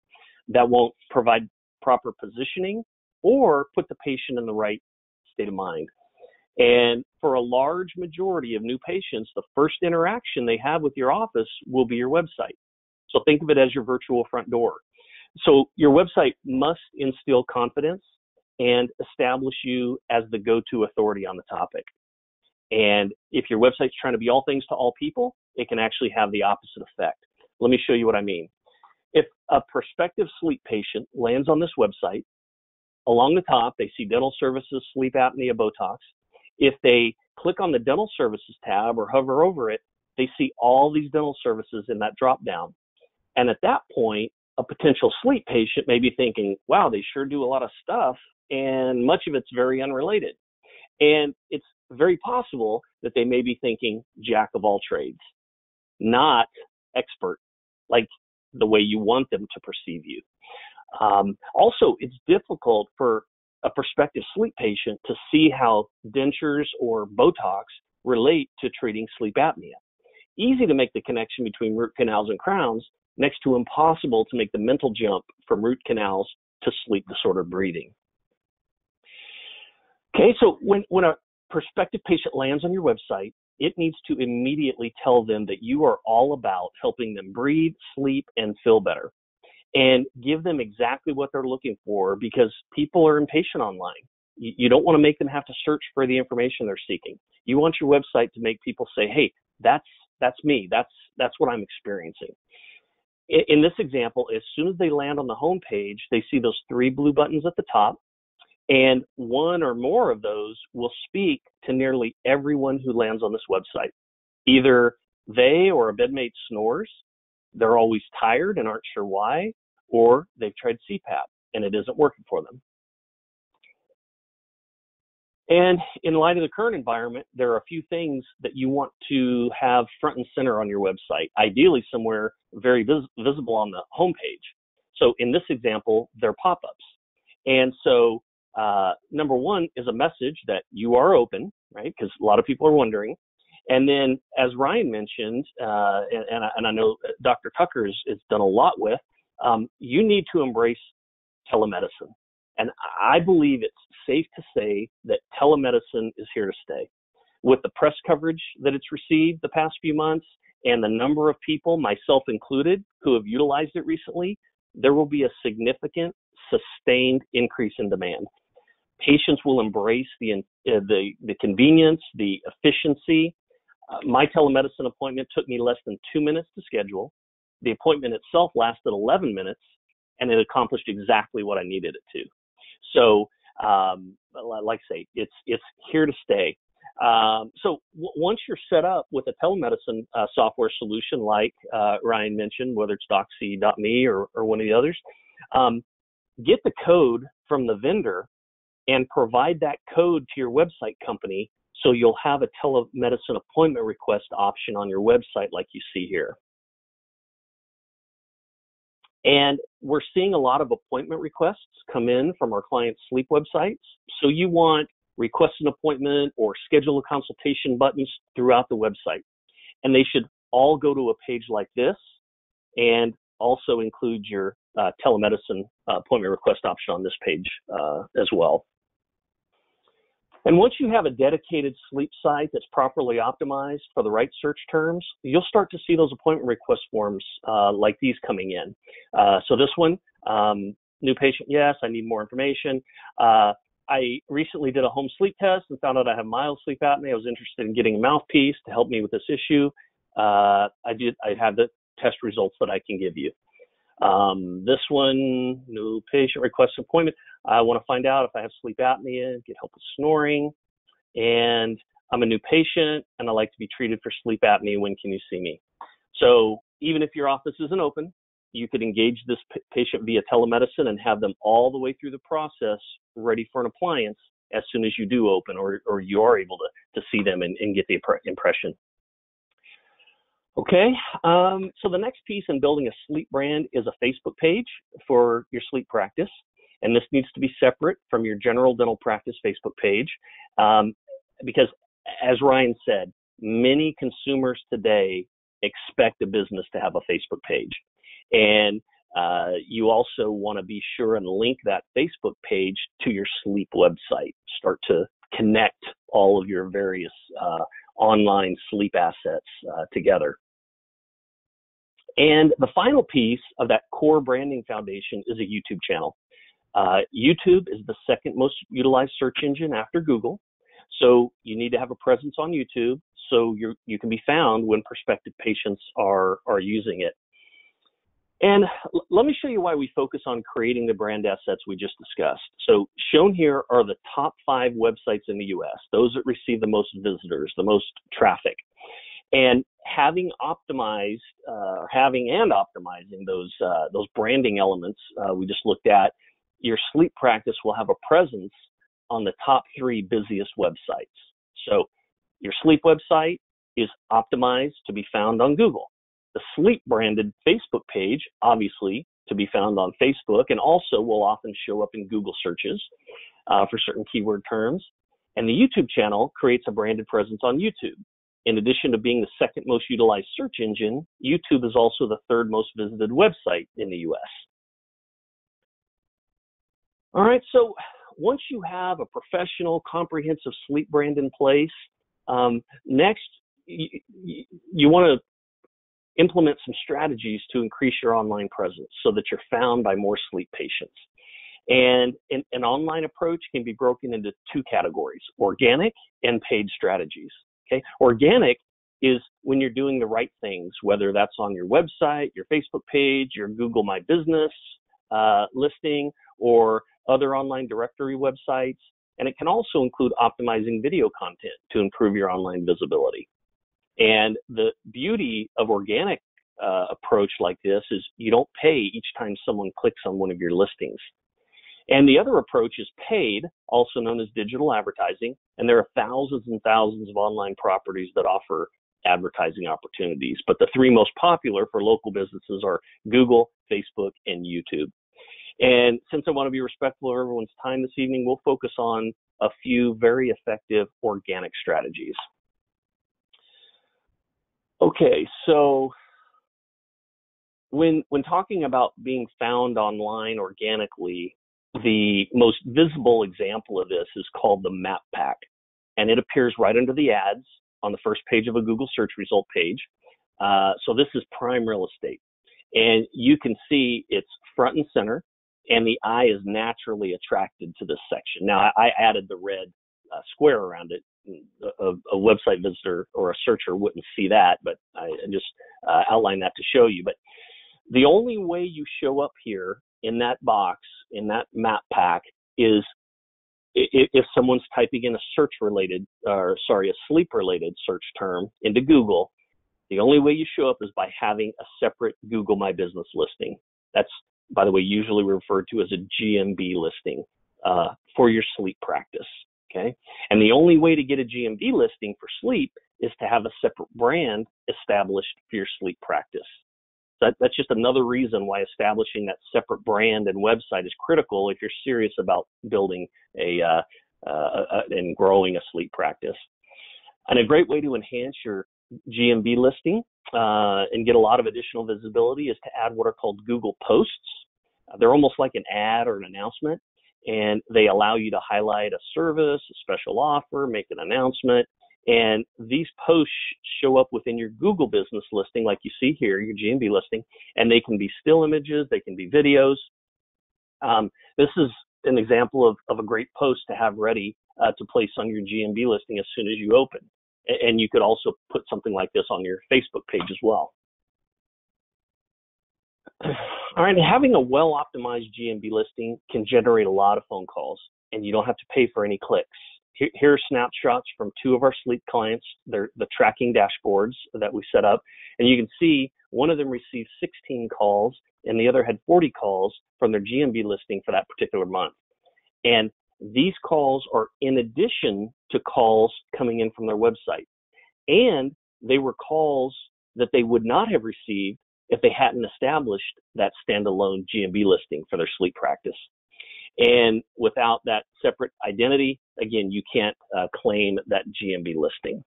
That won't provide proper positioning or put the patient in the right state of mind. And for a large majority of new patients, the first interaction they have with your office will be your website. So think of it as your virtual front door. So your website must instill confidence and establish you as the go-to authority on the topic. And if your website's trying to be all things to all people, it can actually have the opposite effect. Let me show you what I mean. If a prospective sleep patient lands on this website, along the top, they see dental services, sleep apnea, Botox. If they click on the dental services tab or hover over it, they see all these dental services in that drop down. And at that point, a potential sleep patient may be thinking, wow, they sure do a lot of stuff, and much of it's very unrelated. And it's very possible that they may be thinking jack of all trades, not expert, like the way you want them to perceive you. Also, it's difficult for a prospective sleep patient to see how dentures or Botox relate to treating sleep apnea. Easy to make the connection between root canals and crowns, next to impossible to make the mental jump from root canals to sleep disordered breathing. Okay, so when a prospective patient lands on your website, it needs to immediately tell them that you are all about helping them breathe, sleep, and feel better. And give them exactly what they're looking for, because people are impatient online. You don't want to make them have to search for the information they're seeking. You want your website to make people say, hey, that's me. That's what I'm experiencing. In this example, as soon as they land on the home page, they see those 3 blue buttons at the top, and one or more of those will speak to nearly everyone who lands on this website. Either they or a bedmate snores, they're always tired and aren't sure why, or they've tried CPAP and it isn't working for them. And in light of the current environment, there are a few things that you want to have front and center on your website, ideally somewhere very visible on the homepage. So in this example, they're pop-ups. And so number one is a message that you are open, right? Because a lot of people are wondering. And then, as Ryan mentioned, and I know Dr. Tucker has done a lot with, you need to embrace telemedicine. And I believe it's safe to say that telemedicine is here to stay. With the press coverage that it's received the past few months and the number of people, myself included, who have utilized it recently, there will be a significant, sustained increase in demand. Patients will embrace the convenience, the efficiency. My telemedicine appointment took me less than 2 minutes to schedule. The appointment itself lasted 11 minutes, and it accomplished exactly what I needed it to. So, like I say, it's here to stay. So once you're set up with a telemedicine software solution, like Ryan mentioned, whether it's Doxy.me or one of the others, get the code from the vendor and provide that code to your website company, so you'll have a telemedicine appointment request option on your website like you see here. And we're seeing a lot of appointment requests come in from our clients' sleep websites. So you want request an appointment or schedule a consultation buttons throughout the website. And they should all go to a page like this and also include your telemedicine appointment request option on this page as well. And once you have a dedicated sleep site that's properly optimized for the right search terms, you'll start to see those appointment request forms like these coming in. So this one, new patient, yes, I need more information. I recently did a home sleep test and found out I have mild sleep apnea. I was interested in getting a mouthpiece to help me with this issue. I have the test results that I can give you. This one, no patient requests appointment. I want to find out if I have sleep apnea, get help with snoring, and I'm a new patient and I like to be treated for sleep apnea. When can you see me? So even if your office isn't open, you could engage this patient via telemedicine and have them all the way through the process ready for an appliance as soon as you do open, or you are able to see them and get the impression. Okay, so the next piece in building a sleep brand is a Facebook page for your sleep practice. And this needs to be separate from your general dental practice Facebook page, because as Ryan said, many consumers today expect a business to have a Facebook page. And you also want to be sure and link that Facebook page to your sleep website. Start to connect all of your various online sleep assets together. And the final piece of that core branding foundation is a YouTube channel. YouTube is the second most utilized search engine after Google. So you need to have a presence on YouTube so you can be found when prospective patients are using it. And let me show you why we focus on creating the brand assets we just discussed. So shown here are the top 5 websites in the US, those that receive the most visitors, the most traffic. And having optimized, optimizing those branding elements we just looked at, your sleep practice will have a presence on the top 3 busiest websites. So your sleep website is optimized to be found on Google. The sleep branded Facebook page, obviously, to be found on Facebook, and also will often show up in Google searches for certain keyword terms. And the YouTube channel creates a branded presence on YouTube. In addition to being the second most utilized search engine, YouTube is also the 3rd most visited website in the US. All right, so once you have a professional, comprehensive sleep brand in place, next you want to implement some strategies to increase your online presence so that you're found by more sleep patients. And an online approach can be broken into 2 categories, organic and paid strategies. Okay, organic is when you're doing the right things, whether that's on your website, your Facebook page, your Google My Business listing, or other online directory websites. And it can also include optimizing video content to improve your online visibility. And the beauty of organic approach like this is you don't pay each time someone clicks on one of your listings. And the other approach is paid, also known as digital advertising, and there are thousands and thousands of online properties that offer advertising opportunities. But the 3 most popular for local businesses are Google, Facebook, and YouTube. And since I want to be respectful of everyone's time this evening, we'll focus on a few very effective organic strategies. Okay, so when talking about being found online organically, the most visible example of this is called the map pack, and it appears right under the ads on the first page of a Google search result page. So this is prime real estate, and you can see it's front and center, and the eye is naturally attracted to this section. Now, I added the red square around it. A website visitor or a searcher wouldn't see that, but I just outlined that to show you. But the only way you show up here in that box, in that map pack, is if someone's typing in a a sleep-related search term into Google. The only way you show up is by having a separate Google My Business listing. That's, by the way, usually referred to as a GMB listing for your sleep practice. Okay, and the only way to get a GMB listing for sleep is to have a separate brand established for your sleep practice. That's just another reason why establishing that separate brand and website is critical if you're serious about building and growing a sleep practice. And a great way to enhance your GMB listing and get a lot of additional visibility is to add what are called Google Posts. They're almost like an ad or an announcement, and they allow you to highlight a service, a special offer, make an announcement. And these posts show up within your Google business listing, like you see here, your GMB listing, and they can be still images, they can be videos. This is an example of a great post to have ready to place on your GMB listing as soon as you open. And you could also put something like this on your Facebook page as well. All right, having a well-optimized GMB listing can generate a lot of phone calls, and you don't have to pay for any clicks. Here are snapshots from 2 of our sleep clients. They're the tracking dashboards that we set up, and you can see one of them received 16 calls, and the other had 40 calls from their GMB listing for that particular month. And these calls are in addition to calls coming in from their website, and they were calls that they would not have received if they hadn't established that standalone GMB listing for their sleep practice. And without that separate identity, again, you can't claim that GMB listing.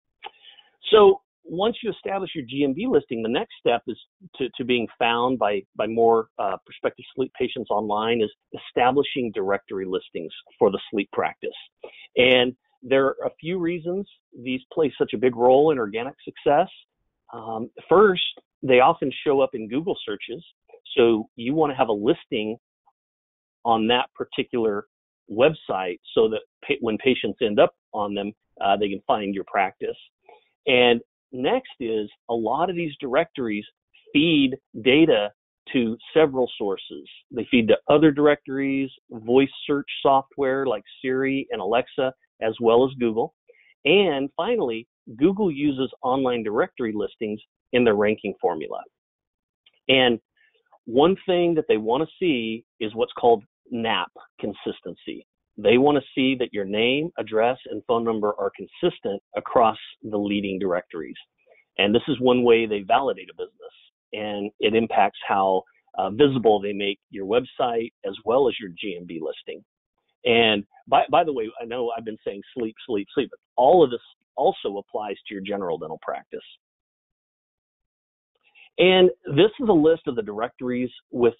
So once you establish your GMB listing, the next step is to being found by more prospective sleep patients online is establishing directory listings for the sleep practice. And there are a few reasons these play such a big role in organic success. First, they often show up in Google searches. So you want to have a listing on that particular website so that when patients end up on them, they can find your practice. And next is a lot of these directories feed data to several sources. They feed to other directories, voice search software like Siri and Alexa, as well as Google. And finally, Google uses online directory listings in their ranking formula. And one thing that they want to see is what's called NAP consistency. They want to see that your name, address, and phone number are consistent across the leading directories. And this is one way they validate a business, and it impacts how visible they make your website as well as your GMB listing. And by the way, I know I've been saying sleep, sleep, sleep, but all of this also applies to your general dental practice. And this is a list of the directories with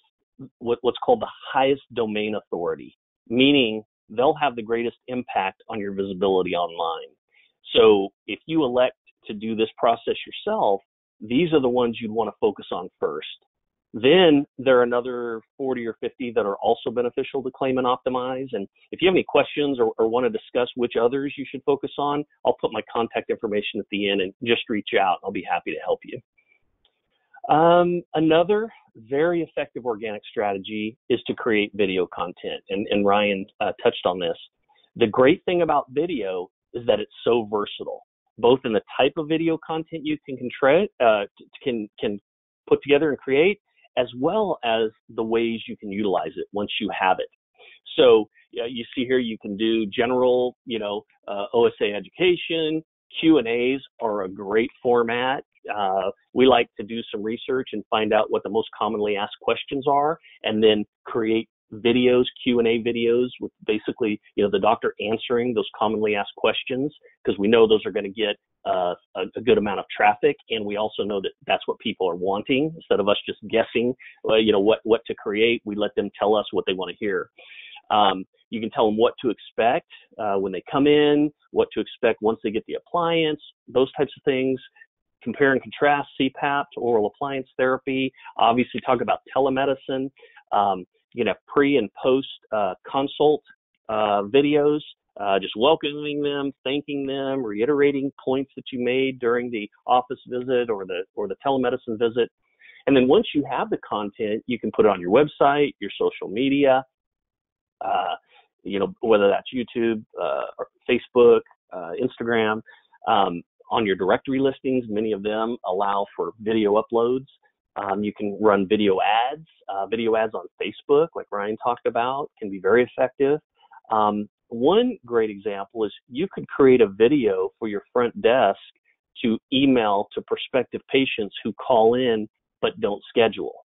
what's called the highest domain authority, meaning they'll have the greatest impact on your visibility online. So if you elect to do this process yourself, these are the ones you'd want to focus on first. Then there are another 40 or 50 that are also beneficial to claim and optimize. And if you have any questions or want to discuss which others you should focus on, I'll put my contact information at the end and just reach out. I'll be happy to help you. Another very effective organic strategy is to create video content. And Ryan touched on this. The great thing about video is that it's so versatile, both in the type of video content you can put together and create, as well as the ways you can utilize it once you have it. So you see here, you can do general, OSA education. Q&As are a great format. We like to do some research and find out what the most commonly asked questions are, and then create videos, Q&A videos with basically, the doctor answering those commonly asked questions, because we know those are going to get a good amount of traffic, and we also know that that's what people are wanting. Instead of us just guessing, what to create, we let them tell us what they want to hear. You can tell them what to expect when they come in, what to expect once they get the appliance, those types of things. Compare and contrast CPAP to oral appliance therapy. Obviously, talk about telemedicine. You can have pre and post consult videos, just welcoming them, thanking them, reiterating points that you made during the office visit or the telemedicine visit. And then once you have the content, you can put it on your website, your social media, whether that's YouTube, or Facebook, Instagram. On your directory listings, many of them allow for video uploads. You can run video ads. Video ads on Facebook, like Ryan talked about, can be very effective. One great example is you could create a video for your front desk to email to prospective patients who call in but don't schedule.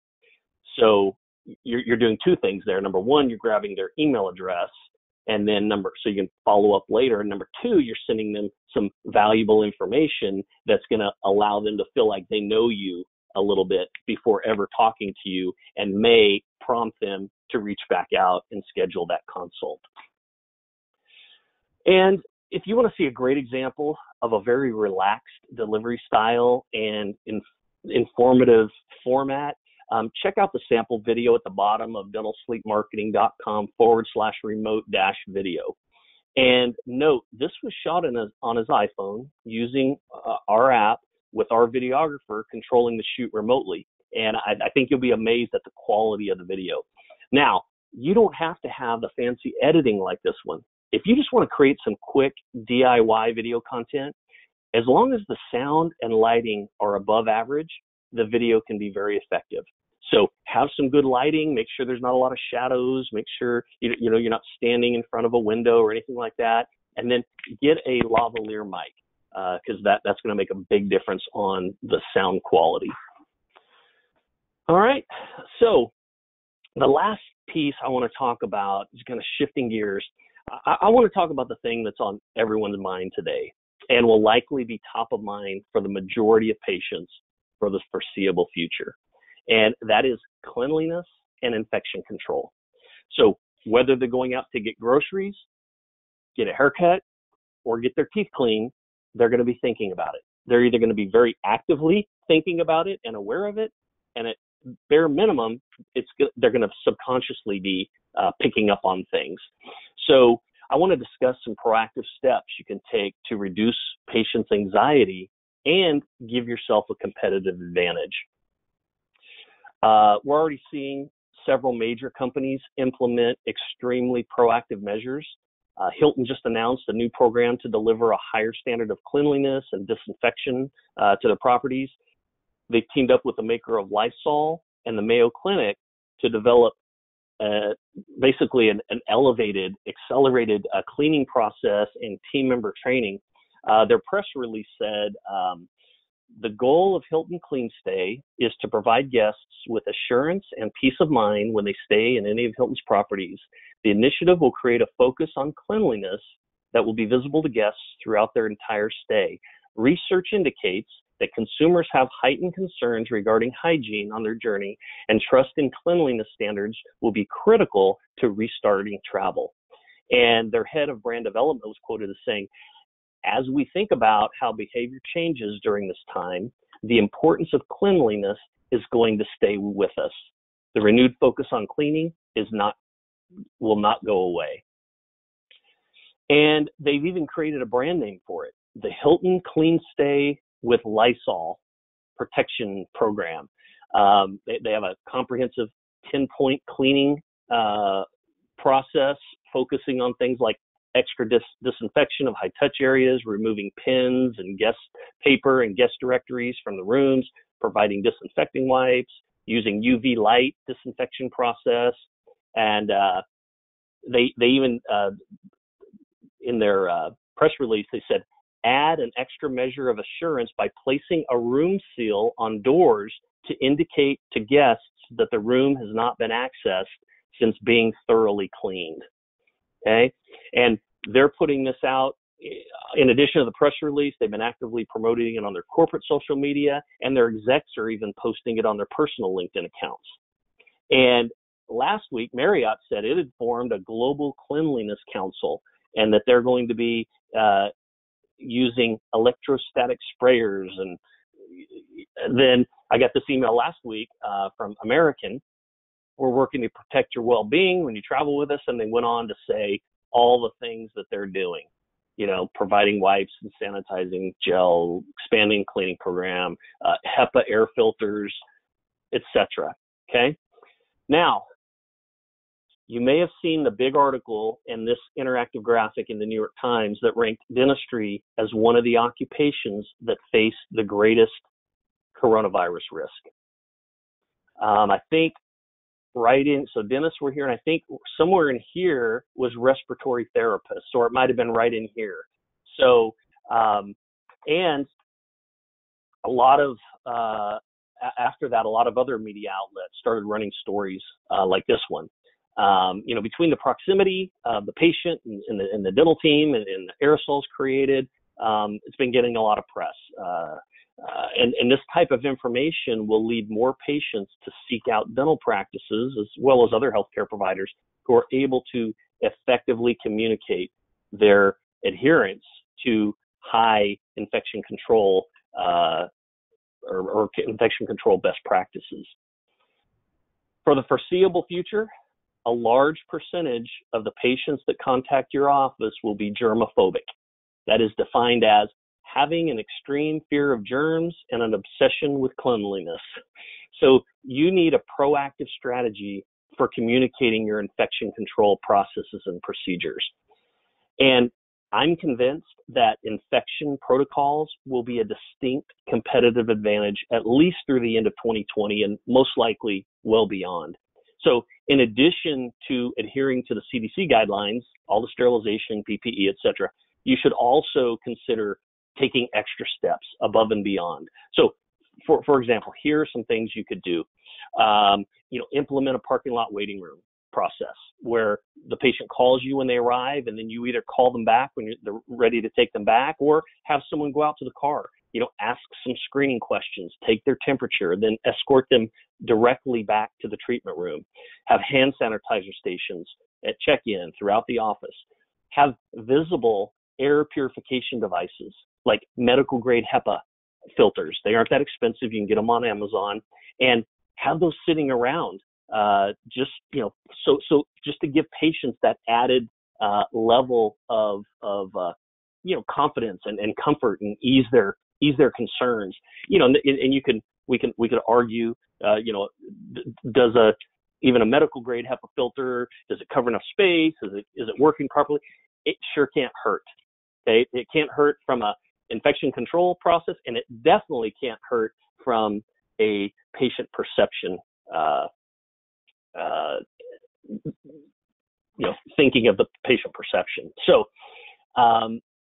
So you're doing two things there. Number one, you're grabbing their email address, and then so you can follow up later. And number two, you're sending them some valuable information that's going to allow them to feel like they know you a little bit before ever talking to you, and may prompt them to reach back out and schedule that consult. And if you want to see a great example of a very relaxed delivery style and informative format, check out the sample video at the bottom of dentalsleepmarketing.com/remote-video. And note, this was shot on his iPhone using our app with our videographer controlling the shoot remotely. And I think you'll be amazed at the quality of the video. Now, you don't have to have the fancy editing like this one. If you just want to create some quick DIY video content, as long as the sound and lighting are above average, the video can be very effective. So have some good lighting, make sure there's not a lot of shadows, make sure you're not standing in front of a window or anything like that, and then get a lavalier mic because that's going to make a big difference on the sound quality. All right, so the last piece I want to talk about is kind of shifting gears. I want to talk about the thing that's on everyone's mind today and will likely be top of mind for the majority of patients for the foreseeable future. And that is cleanliness and infection control. So whether they're going out to get groceries, get a haircut, or get their teeth cleaned, they're going to be thinking about it. They're either going to be very actively thinking about it and aware of it, and at bare minimum, they're going to subconsciously be picking up on things. So I want to discuss some proactive steps you can take to reduce patients' anxiety and give yourself a competitive advantage. We're already seeing several major companies implement extremely proactive measures. Hilton just announced a new program to deliver a higher standard of cleanliness and disinfection to their properties. They've teamed up with the maker of Lysol and the Mayo Clinic to develop basically an elevated, accelerated cleaning process and team member training. Their press release said, the goal of Hilton Clean Stay is to provide guests with assurance and peace of mind when they stay in any of Hilton's properties. The initiative will create a focus on cleanliness that will be visible to guests throughout their entire stay. Research indicates that consumers have heightened concerns regarding hygiene on their journey, and trust in cleanliness standards will be critical to restarting travel. And their head of brand development was quoted as saying, as we think about how behavior changes during this time, the importance of cleanliness is going to stay with us. The renewed focus on cleaning will not go away. And they've even created a brand name for it, the Hilton Clean Stay with Lysol protection program. They have a comprehensive 10-point cleaning process focusing on things like extra disinfection of high-touch areas, removing pins and guest paper and guest directories from the rooms, providing disinfecting wipes, using UV light disinfection process, and they even, in their press release, they said, add an extra measure of assurance by placing a room seal on doors to indicate to guests that the room has not been accessed since being thoroughly cleaned. Okay, and they're putting this out. In addition to the press release, they've been actively promoting it on their corporate social media, and their execs are even posting it on their personal LinkedIn accounts. And last week, Marriott said it had formed a global cleanliness council, and that they're going to be using electrostatic sprayers. And then I got this email last week from American. We're working to protect your well-being when you travel with us. And they went on to say all the things that they're doing, providing wipes and sanitizing gel, expanding cleaning program, HEPA air filters, etc. Okay. Now, you may have seen the big article and this interactive graphic in the New York Times that ranked dentistry as one of the occupations that face the greatest coronavirus risk. I think so dentists were here, and I think somewhere in here was respiratory therapists, or it might have been right in here. So, and a lot of, after that, a lot of other media outlets started running stories like this one. Between the proximity of the patient and the dental team and the aerosols created, it's been getting a lot of press. And this type of information will lead more patients to seek out dental practices as well as other healthcare providers who are able to effectively communicate their adherence to high infection control or infection control best practices. For the foreseeable future, a large percentage of the patients that contact your office will be germophobic. That is defined as having an extreme fear of germs and an obsession with cleanliness. So you need a proactive strategy for communicating your infection control processes and procedures. And I'm convinced that infection protocols will be a distinct competitive advantage at least through the end of 2020 and most likely well beyond. So in addition to adhering to the CDC guidelines, all the sterilization, PPE, et cetera, you should also consider taking extra steps above and beyond. So for example, here are some things you could do. Implement a parking lot waiting room process where the patient calls you when they arrive, and then you either call them back when they're ready to take them back, or have someone go out to the car, ask some screening questions, take their temperature, then escort them directly back to the treatment room. Have hand sanitizer stations at check-in throughout the office. Have visible air purification devices like medical grade HEPA filters. They aren't that expensive. You can get them on Amazon, and have those sitting around. Just to give patients that added level of confidence and comfort, and ease their concerns. And we could argue, does even a medical grade HEPA filter, does it cover enough space? Is it working properly? It sure can't hurt. Okay, it can't hurt from a infection control process, and it definitely can't hurt from a patient perception. Thinking of the patient perception. So,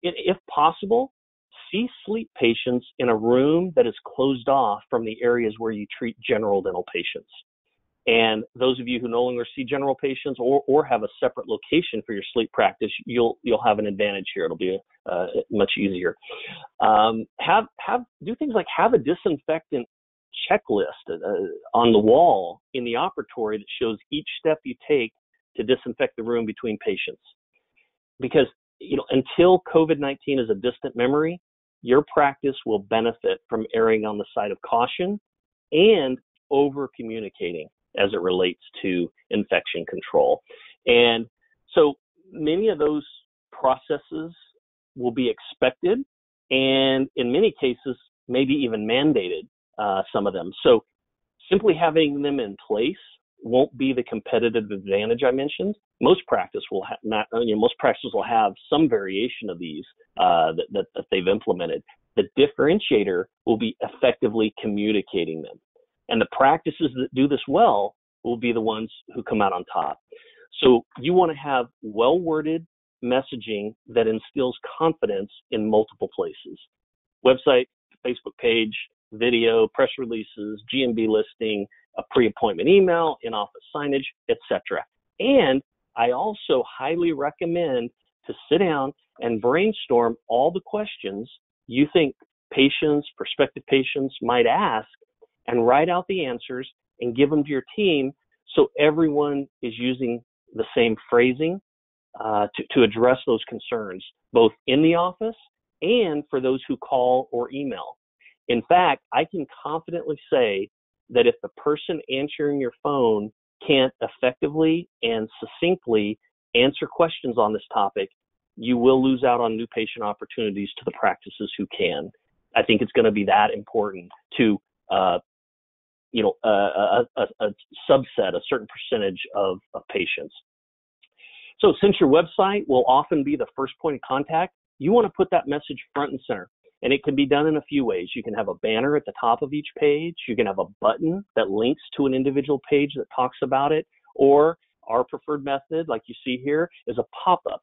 if possible, see sleep patients in a room that is closed off from the areas where you treat general dental patients. And those of you who no longer see general patients or have a separate location for your sleep practice, you'll have an advantage here. It'll be much easier. Do things like have a disinfectant checklist on the wall in the operatory that shows each step you take to disinfect the room between patients. Because until COVID-19 is a distant memory, your practice will benefit from erring on the side of caution and over communicating as it relates to infection control. And so many of those processes will be expected, and in many cases, maybe even mandated, some of them. So simply having them in place won't be the competitive advantage I mentioned. Most practices will have some variation of these that they've implemented. The differentiator will be effectively communicating them. And the practices that do this well will be the ones who come out on top. So you want to have well-worded messaging that instills confidence in multiple places. Website, Facebook page, video, press releases, GMB listing, a pre-appointment email, in-office signage, etc. And I also highly recommend to sit down and brainstorm all the questions you think patients, prospective patients might ask, and write out the answers and give them to your team so everyone is using the same phrasing to address those concerns, both in the office and for those who call or email. In fact, I can confidently say that if the person answering your phone can't effectively and succinctly answer questions on this topic, you will lose out on new patient opportunities to the practices who can. I think it's going to be that important to a subset, a certain percentage of patients. So since your website will often be the first point of contact, you want to put that message front and center. And it can be done in a few ways. You can have a banner at the top of each page. You can have a button that links to an individual page that talks about it. Or our preferred method, like you see here, is a pop-up.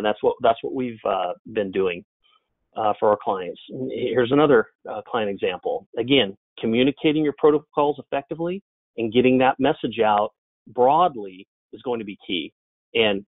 That's what we've been doing for our clients. Here's another client example. Again, communicating your protocols effectively and getting that message out broadly is going to be key. And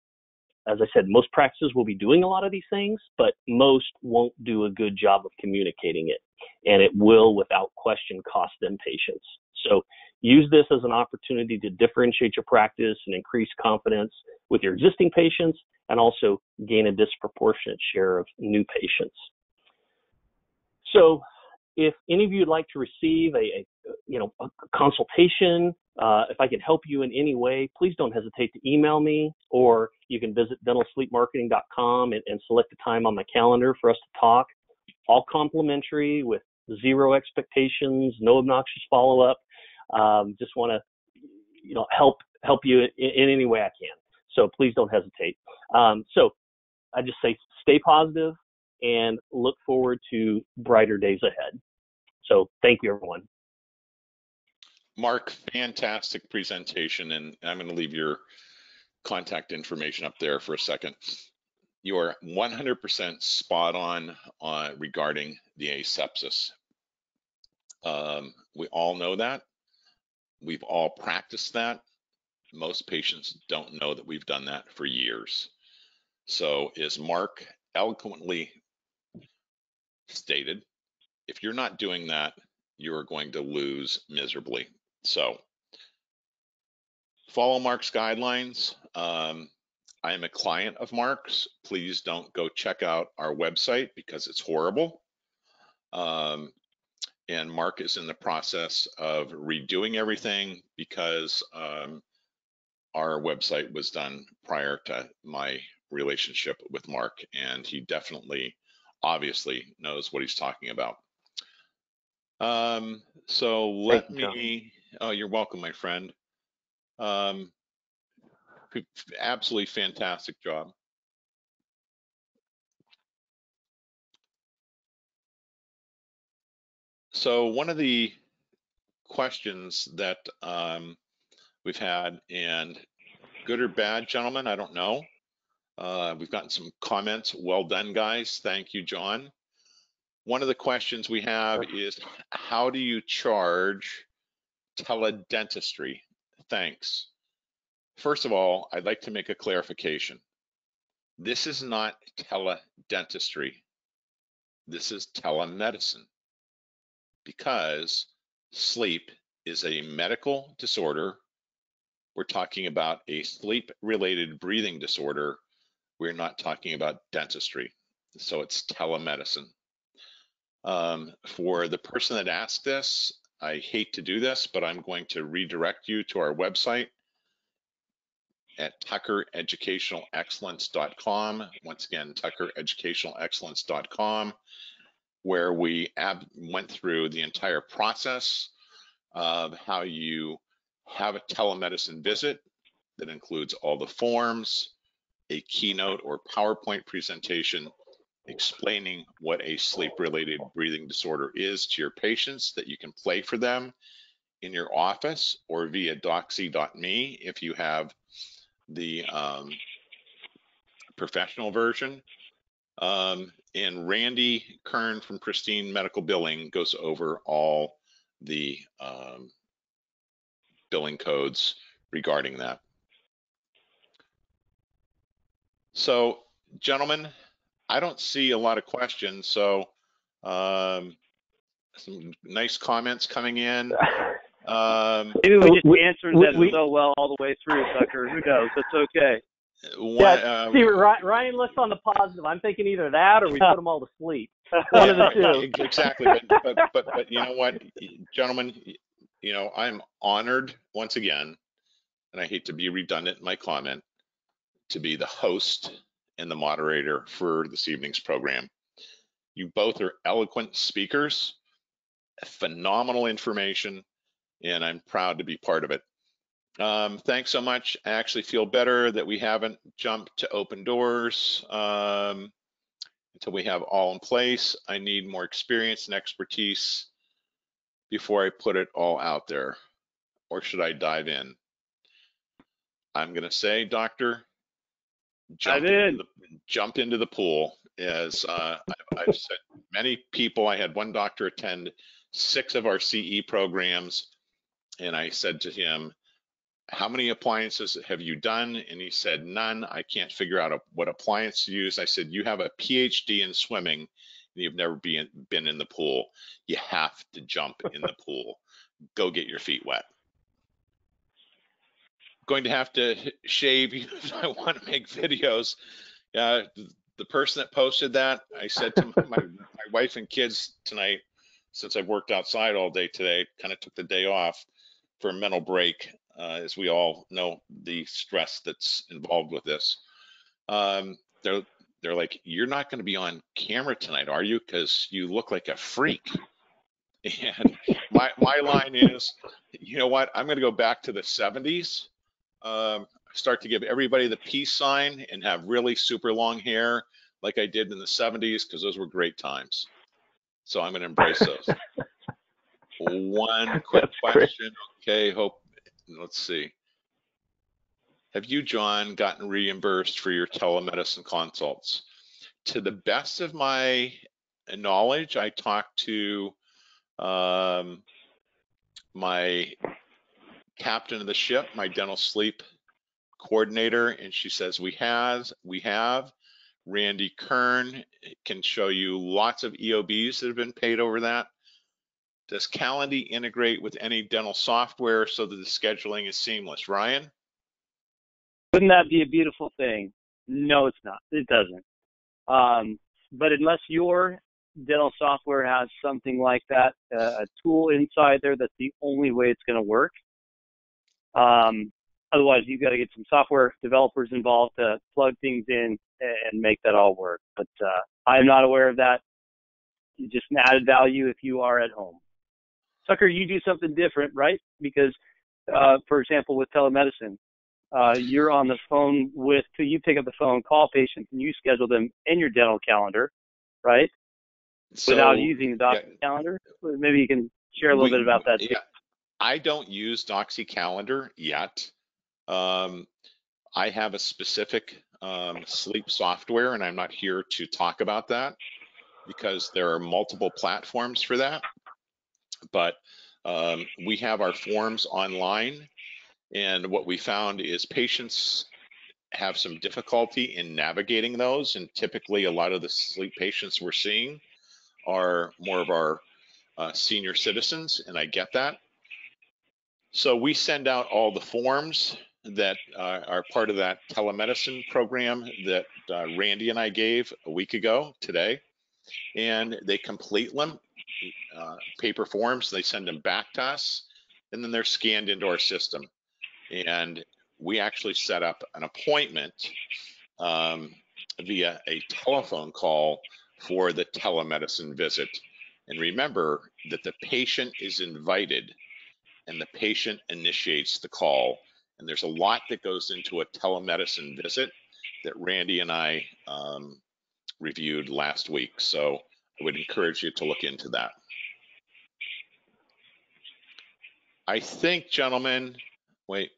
as I said, most practices will be doing a lot of these things, but most won't do a good job of communicating it. And it will, without question, cost them patients. So use this as an opportunity to differentiate your practice and increase confidence with your existing patients, and also gain a disproportionate share of new patients. So if any of you would like to receive a consultation, if I can help you in any way, please don't hesitate to email me, or you can visit dentalsleepmarketing.com and select a time on my calendar for us to talk. All complimentary with zero expectations, no obnoxious follow-up. Just want to, help you in any way I can. So please don't hesitate. So I just say stay positive and look forward to brighter days ahead. So thank you, everyone. Marc, fantastic presentation, and I'm going to leave your contact information up there for a second. You are 100% spot on regarding the asepsis. We all know that. We've all practiced that. Most patients don't know that we've done that for years. So as Marc eloquently stated, if you're not doing that, you're going to lose miserably. So follow Marc's guidelines. I am a client of Marc's. Please don't go check out our website because it's horrible. And Marc is in the process of redoing everything because our website was done prior to my relationship with Marc, and he definitely, obviously knows what he's talking about. So let me, oh, you're welcome, my friend. Absolutely fantastic job. So one of the questions that we've had, and good or bad, gentlemen, I don't know. We've gotten some comments. Well done, guys. Thank you, John. One of the questions we have is, how do you charge teledentistry? Thanks. First of all, I'd like to make a clarification. This is not teledentistry. This is telemedicine, because sleep is a medical disorder. We're talking about a sleep-related breathing disorder. We're not talking about dentistry. So it's telemedicine. For the person that asked this, I hate to do this, but I'm going to redirect you to our website at tuckereducationalexcellence.com. Once again, tuckereducationalexcellence.com, where we went through the entire process of how you have a telemedicine visit that includes all the forms, a keynote or PowerPoint presentation explaining what a sleep-related breathing disorder is to your patients that you can play for them in your office or via doxy.me if you have the professional version. And Randy Kern from Christine Medical Billing goes over all the billing codes regarding that. So, gentlemen, I don't see a lot of questions, so some nice comments coming in. Maybe we just answered that so well all the way through, Tucker. Who knows? That's okay. See, Ryan looks on the positive. I'm thinking either that or we put them all to sleep. One of the two. Exactly. But you know what, gentlemen, I'm honored once again, and I hate to be redundant in my comment, to be the host and the moderator for this evening's program. You both are eloquent speakers, phenomenal information, and I'm proud to be part of it. Thanks so much. I actually feel better that we haven't jumped to open doors until we have all in place. I need more experience and expertise before I put it all out there. Or should I dive in? I'm going to say, Doctor, jump into the pool. As I've said, many people, I had one doctor attend 6 of our CE programs, and I said to him, how many appliances have you done? And he said, none. I can't figure out what appliance to use. I said, you have a PhD in swimming and you've never been in the pool. You have to jump in the pool. Go get your feet wet. Going to have to shave if I want to make videos. The person that posted that, I said to my wife and kids tonight, since I've worked outside all day today, kind of took the day off for a mental break. As we all know, the stress that's involved with this. They're like, you're not going to be on camera tonight, are you? Because you look like a freak. And my line is, you know what? I'm going to go back to the 70s. Start to give everybody the peace sign and have really super long hair like I did in the 70s, because those were great times. So I'm going to embrace those. One quick question. Okay, let's see. Have you, John, gotten reimbursed for your telemedicine consults? To the best of my knowledge, I talked to my captain of the ship, my dental sleep coordinator, and she says we have. Randy Kern can show you lots of EOBs that have been paid over that. Does Calendly integrate with any dental software so that the scheduling is seamless? Ryan? Wouldn't that be a beautiful thing? No, it's not. It doesn't. But unless your dental software has something like that, a tool inside there, that's the only way it's going to work. Otherwise, you've got to get some software developers involved to plug things in and make that all work. But I'm not aware of that. It's just an added value if you are at home. Tucker, you do something different, right? Because, for example, with telemedicine, you're on the phone you pick up the phone, call patients, and you schedule them in your dental calendar, right? So, without using the doctor calendar. Maybe you can share a little bit about that. Yeah, I don't use Doxy Calendar yet. I have a specific sleep software, and I'm not here to talk about that because there are multiple platforms for that. But we have our forms online, and what we found is patients have some difficulty in navigating those, and typically a lot of the sleep patients we're seeing are more of our senior citizens, and I get that. So we send out all the forms that are part of that telemedicine program that Randy and I gave a week ago today, and they complete them, paper forms, they send them back to us, and then they're scanned into our system. And we actually set up an appointment via a telephone call for the telemedicine visit. And remember that the patient is invited and the patient initiates the call. And there's a lot that goes into a telemedicine visit that Randy and I reviewed last week. So I would encourage you to look into that. I think, gentlemen, wait.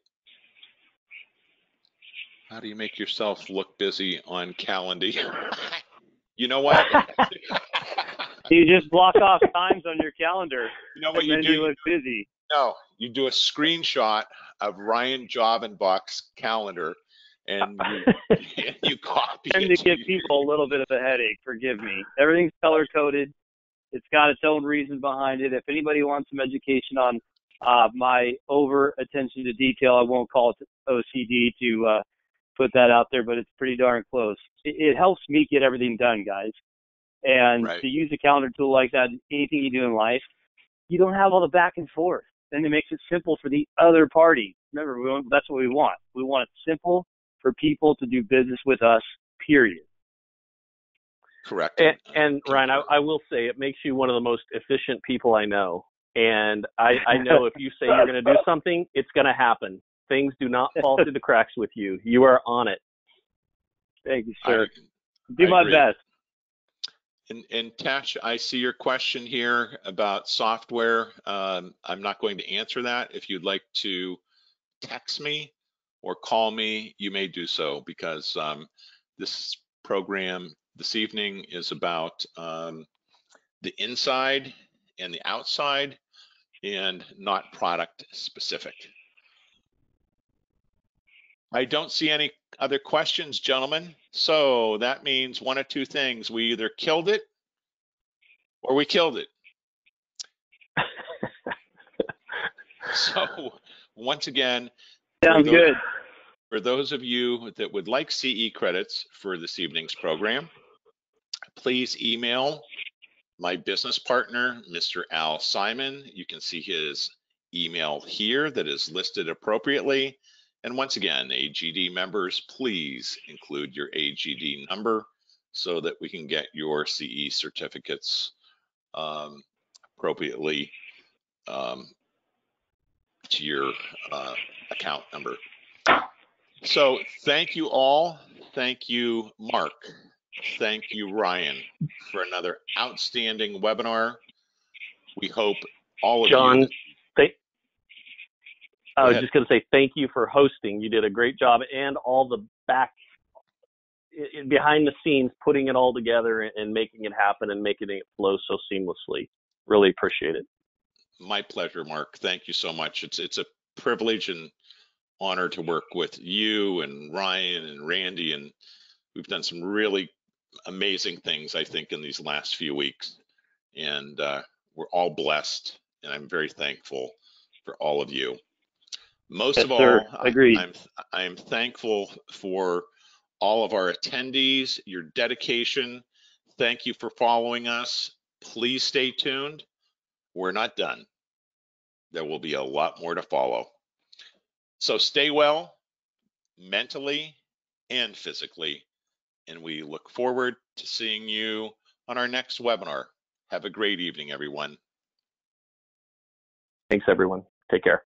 How do you make yourself look busy on Calendly? You know what? You just block off times on your calendar. You know what you do? You look busy. No, you do a screenshot of Ryan Javanbakt's calendar, and you copy it. And to give people a little bit of a headache, forgive me. Everything's color-coded. It's got its own reason behind it. If anybody wants some education on my over attention to detail, I won't call it OCD to put that out there, but it's pretty darn close. It helps me get everything done, guys. And to use a calendar tool like that, anything you do in life, you don't have all the back and forth. And it makes it simple for the other party. Remember, that's what we want. We want it simple for people to do business with us, period. Correct. And Ryan, I will say it makes you one of the most efficient people I know. And I know if you say you're going to do something, it's going to happen. Things do not fall through the cracks with you. You are on it. Thank you, sir. Do my best. And Tash, I see your question here about software. I'm not going to answer that. If you'd like to text me or call me, you may do so, because this program this evening is about the inside and the outside and not product specific. I don't see any other questions, gentlemen. So that means one of two things. We either killed it or we killed it. So once again, sounds good. For those of you that would like CE credits for this evening's program, please email my business partner, Mr. Al Simon. You can see his email here that is listed appropriately. And once again, AGD members, please include your AGD number so that we can get your CE certificates appropriately to your account number. So thank you all. Thank you, Mark. Thank you, Ryan, for another outstanding webinar. We hope all of John, you. I was just going to say thank you for hosting. You did a great job, and all the behind the scenes, putting it all together and making it happen and making it flow so seamlessly. Really appreciate it. My pleasure, Mark. Thank you so much. It's a privilege and honor to work with you and Ryan and Randy, and we've done some really amazing things, I think, in these last few weeks, and we're all blessed, and I'm very thankful for all of you. Most Yes, of all, sir. Agreed. I'm thankful for all of our attendees, your dedication. Thank you for following us. Please stay tuned. We're not done. There will be a lot more to follow. So stay well, mentally and physically, and we look forward to seeing you on our next webinar. Have a great evening, everyone. Thanks, everyone. Take care.